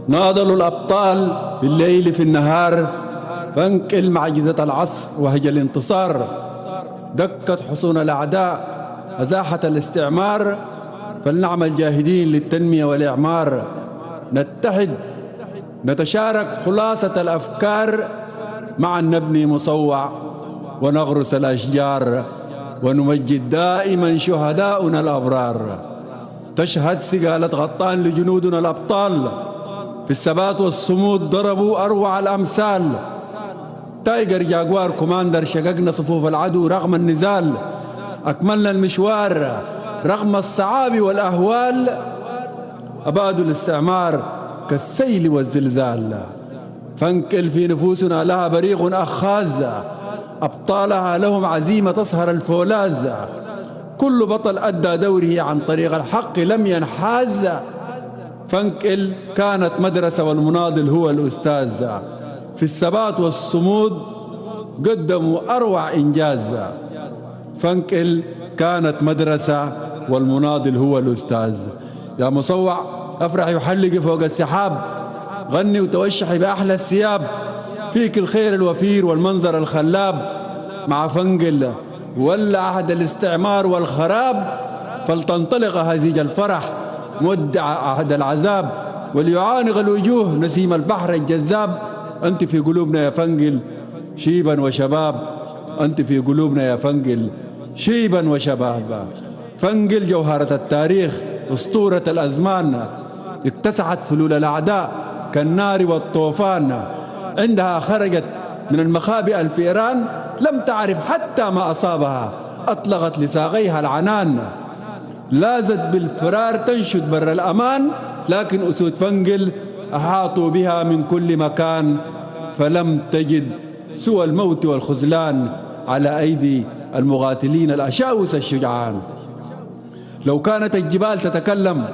ناضلوا الأبطال في الليل في النهار فانكل معجزة العصر وهج الانتصار دكت حصون الأعداء أزاحت الاستعمار فلنعمل جاهدين للتنمية والإعمار نتحد نتشارك خلاصة الأفكار معا نبني مصوع ونغرس الأشجار ونمجد دائما شهداؤنا الأبرار تشهد سقالة غطان لجنودنا الأبطال في الثبات والصمود ضربوا أروع الأمثال تايجر جاكوار كوماندر شققنا صفوف العدو رغم النزال أكملنا المشوار رغم الصعاب والأهوال أبادوا الاستعمار كالسيل والزلزال فانكل في نفوسنا لها بريق أخاز أبطالها لهم عزيمة تصهر الفولاذ كل بطل أدى دوره عن طريق الحق لم ينحاز فانكل كانت مدرسة والمناضل هو الأستاذ في الثبات والصمود قدموا أروع إنجاز فانكل كانت مدرسة والمناضل هو الأستاذ يا مصوع أفرح يحلق فوق السحاب غني وتوشحي بأحلى الثياب فيك الخير الوفير والمنظر الخلاب مع فنقل ولا عهد الاستعمار والخراب فلتنطلق هزيج الفرح مودع عهد العذاب وليعانق الوجوه نسيم البحر الجذاب أنت في قلوبنا يا فنقل شيبا وشباب أنت في قلوبنا يا فنقل شيبا وشباب فنقل جوهرة التاريخ أسطورة الأزمان اكتسحت فلول الأعداء كالنار والطوفان عندها خرجت من المخابئ الفئران لم تعرف حتى ما أصابها أطلقت لساقيها العنان لازت بالفرار تنشد بر الأمان لكن أسود فنقل أحاطوا بها من كل مكان فلم تجد سوى الموت والخذلان على أيدي المقاتلين الأشاوس الشجعان لو كانت الجبال تتكلم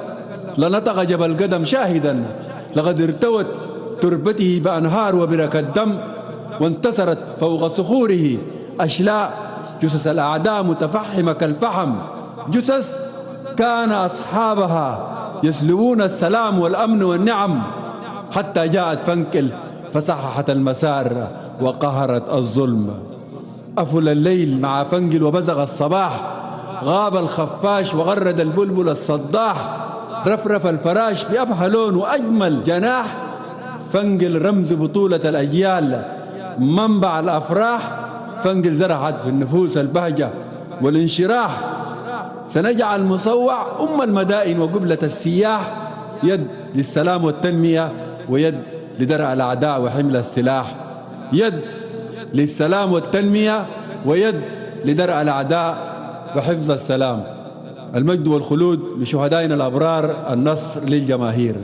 لنطق جبل قدم شاهدا لقد ارتوت تربته بأنهار وبرك الدم وانتصرت فوق صخوره أشلاء جثث الأعداء متفحمة كالفحم جثث كان أصحابها يسلبون السلام والأمن والنعم حتى جاءت فنكل فصححت المسار وقهرت الظلم أفل الليل مع فنكل وبزغ الصباح غاب الخفاش وغرد البلبل الصداح رفرف الفراش بأبهى لون وأجمل جناح فنكل رمز بطولة الأجيال منبع الأفراح فنكل زرعت في النفوس البهجة والانشراح سنجعل مصوع أم المدائن وقبلة السياح يد للسلام والتنمية ويد لدرع الأعداء وحمل السلاح يد للسلام والتنمية ويد لدرع الأعداء وحفظ السلام المجد والخلود لشهدائنا الأبرار النصر للجماهير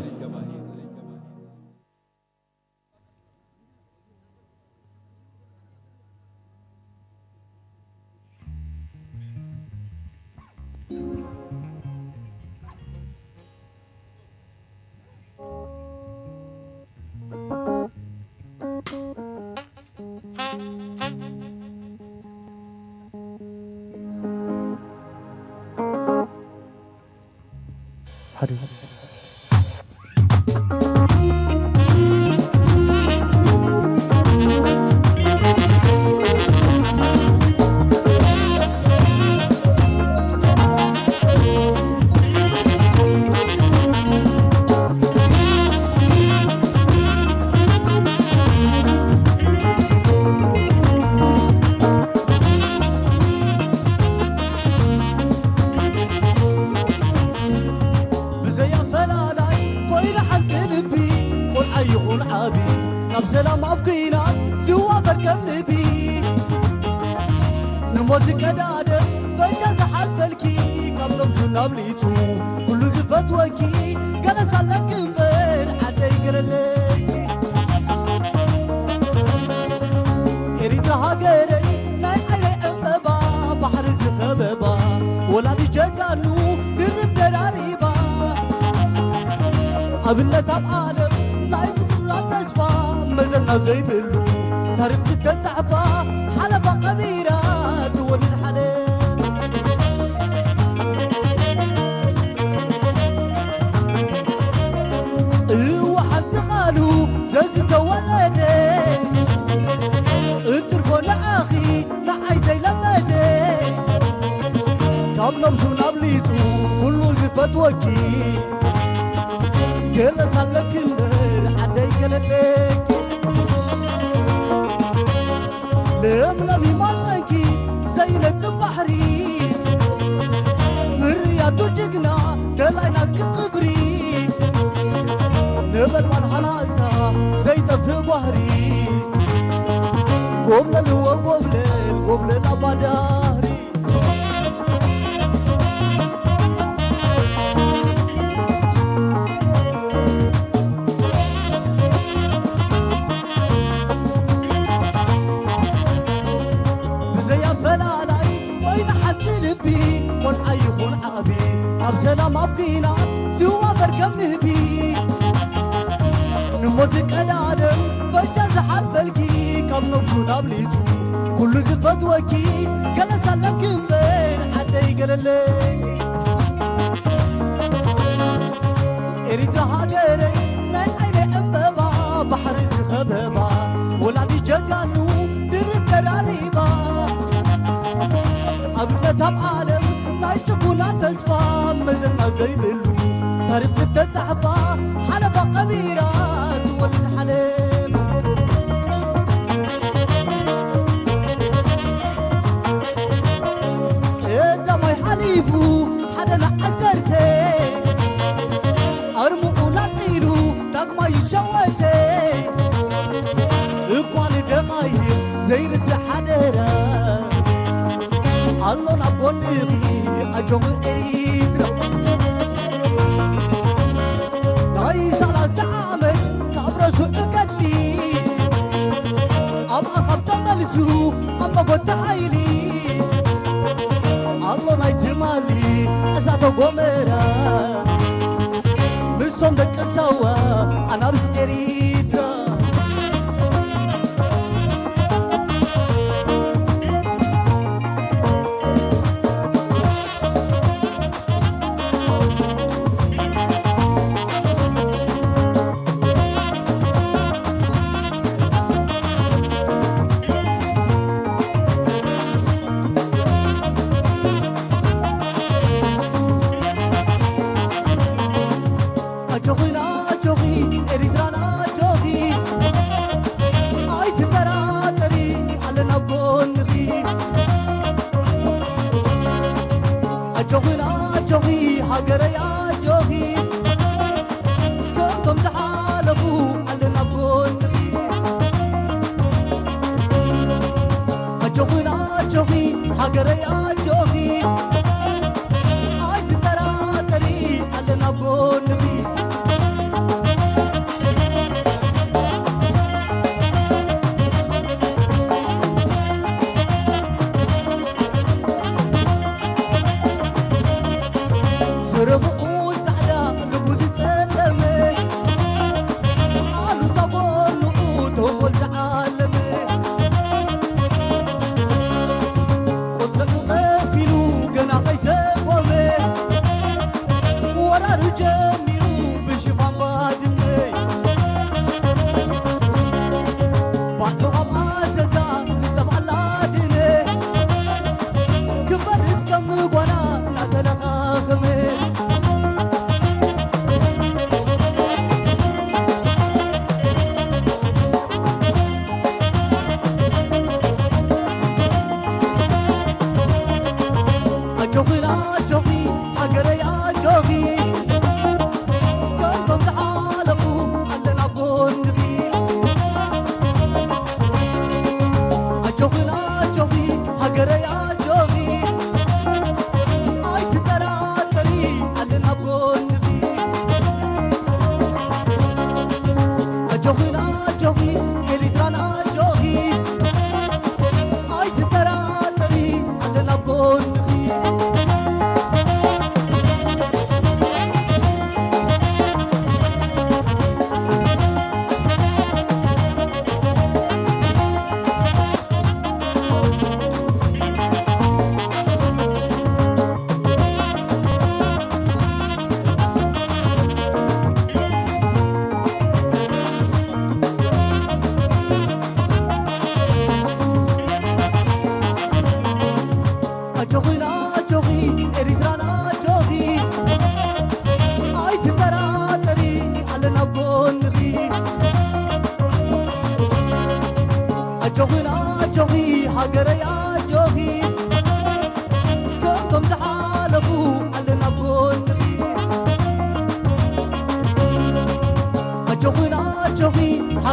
أبنت عالم لا يفرط تسفى مزلنا زي بلو تاريخ ستة صحفة حلبة قبيرة دول الحلب قلس على كمبر عدي قللك لملمي ما تنكي زينة بحري فريادو جقنا دلاينا كقبري نبل من حلالنا زينة في بحري قبل الهوى قبل الأبداري سلام أبقينا سوى بركم نهبي نموت كدادم فجاز حال فلكي كم نبسونا بليتو كل زفت وكي قال سلك مبين حتى يقال لك اريد هاجري ناي عيني امبابا بحر زخبابا ولادي جاكانو درب دراريبا أبدا عالم ناي تكونا تسفى مزلنا زي بلو تاريخ ستة صحفة حلفة قبيرة تولد حليب إدا ما يحليفو حدا نعزرتي أرمونا العيلو تاق ما يشوتي إقوالي دقايق زي السحادرة الله نبوني أجوغ إريدرا ناي سالة عامت كابرسو إقدلي أما خبت ملسو أما قد حيلي الله ناي تمالي أساتو قمرا مسوم دك سوا أنا بس إريدرا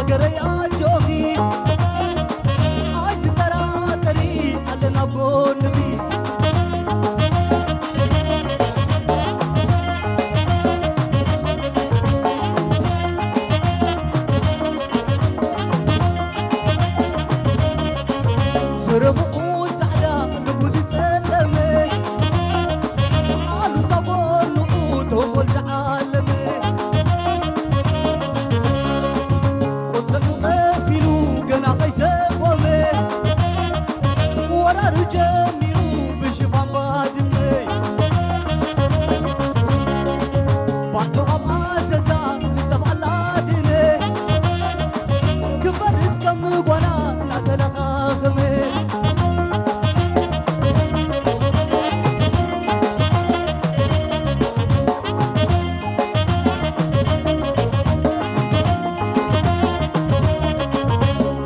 هاجري أجوغي أي تتراتري علنا بونبي سربقو تعدا لبوزي تسلمي قالوا طبون نقود هو العالمي قتلك مقفلو قنا قيسقومي ورا رجميرو بشفان بادمي بعدو غب عززا ستبع اللادني كبرس كم قوانا ناتلقا خمي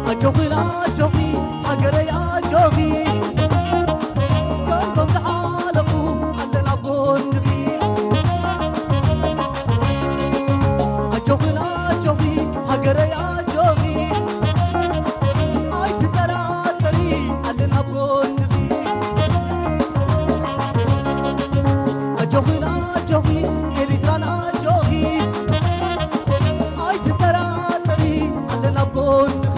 أجوغي أجري أجوغي كنتم تعالقوا علنا بونبي أجوغي أجري أجوغي أي تتراتري علنا بونبي أجوغي إريتران أجوغي أي تتراتري علنا بونبي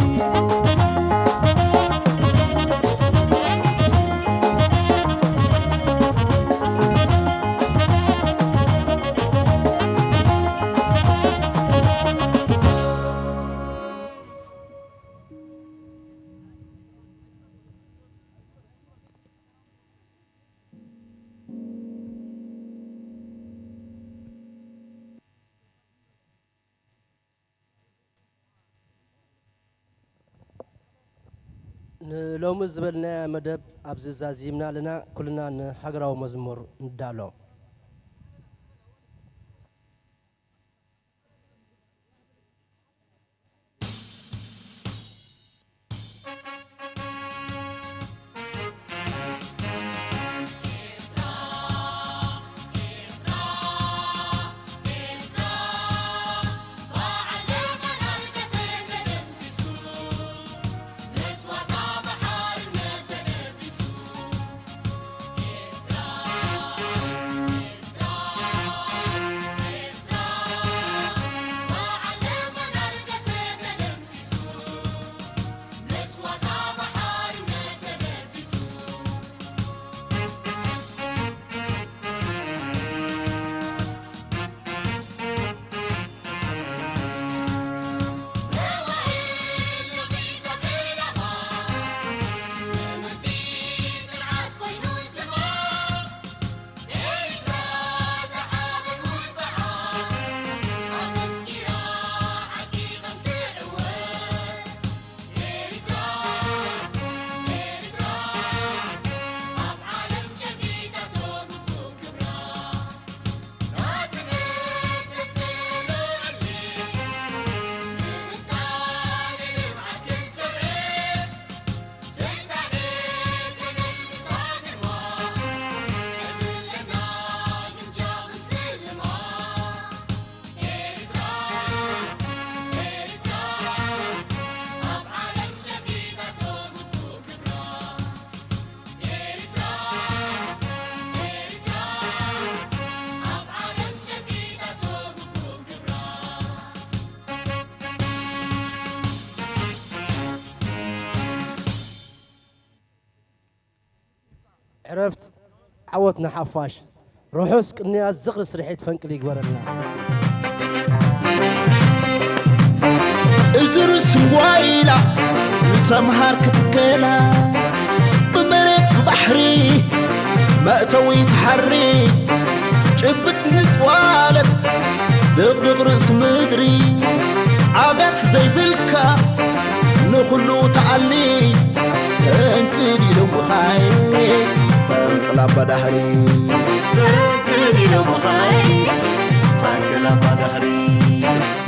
لوم زبلنا مدب أبز زازيمنا لنا كلنا نحقرا ومزمور ندالو عرفت عوتنا حفاش روحوسك اني الزغر سرحيت فنقلي قبرنا اجرس وايلا وسمهار كتكلا بمريت ببحري مأتوي تحري جبت نتوالد دغدغ رأس مدري عادات زي بلكا نخلو تعلي انقلي لو هاي فانقلا بدهري انقلي لو هاي فانقلا بدهري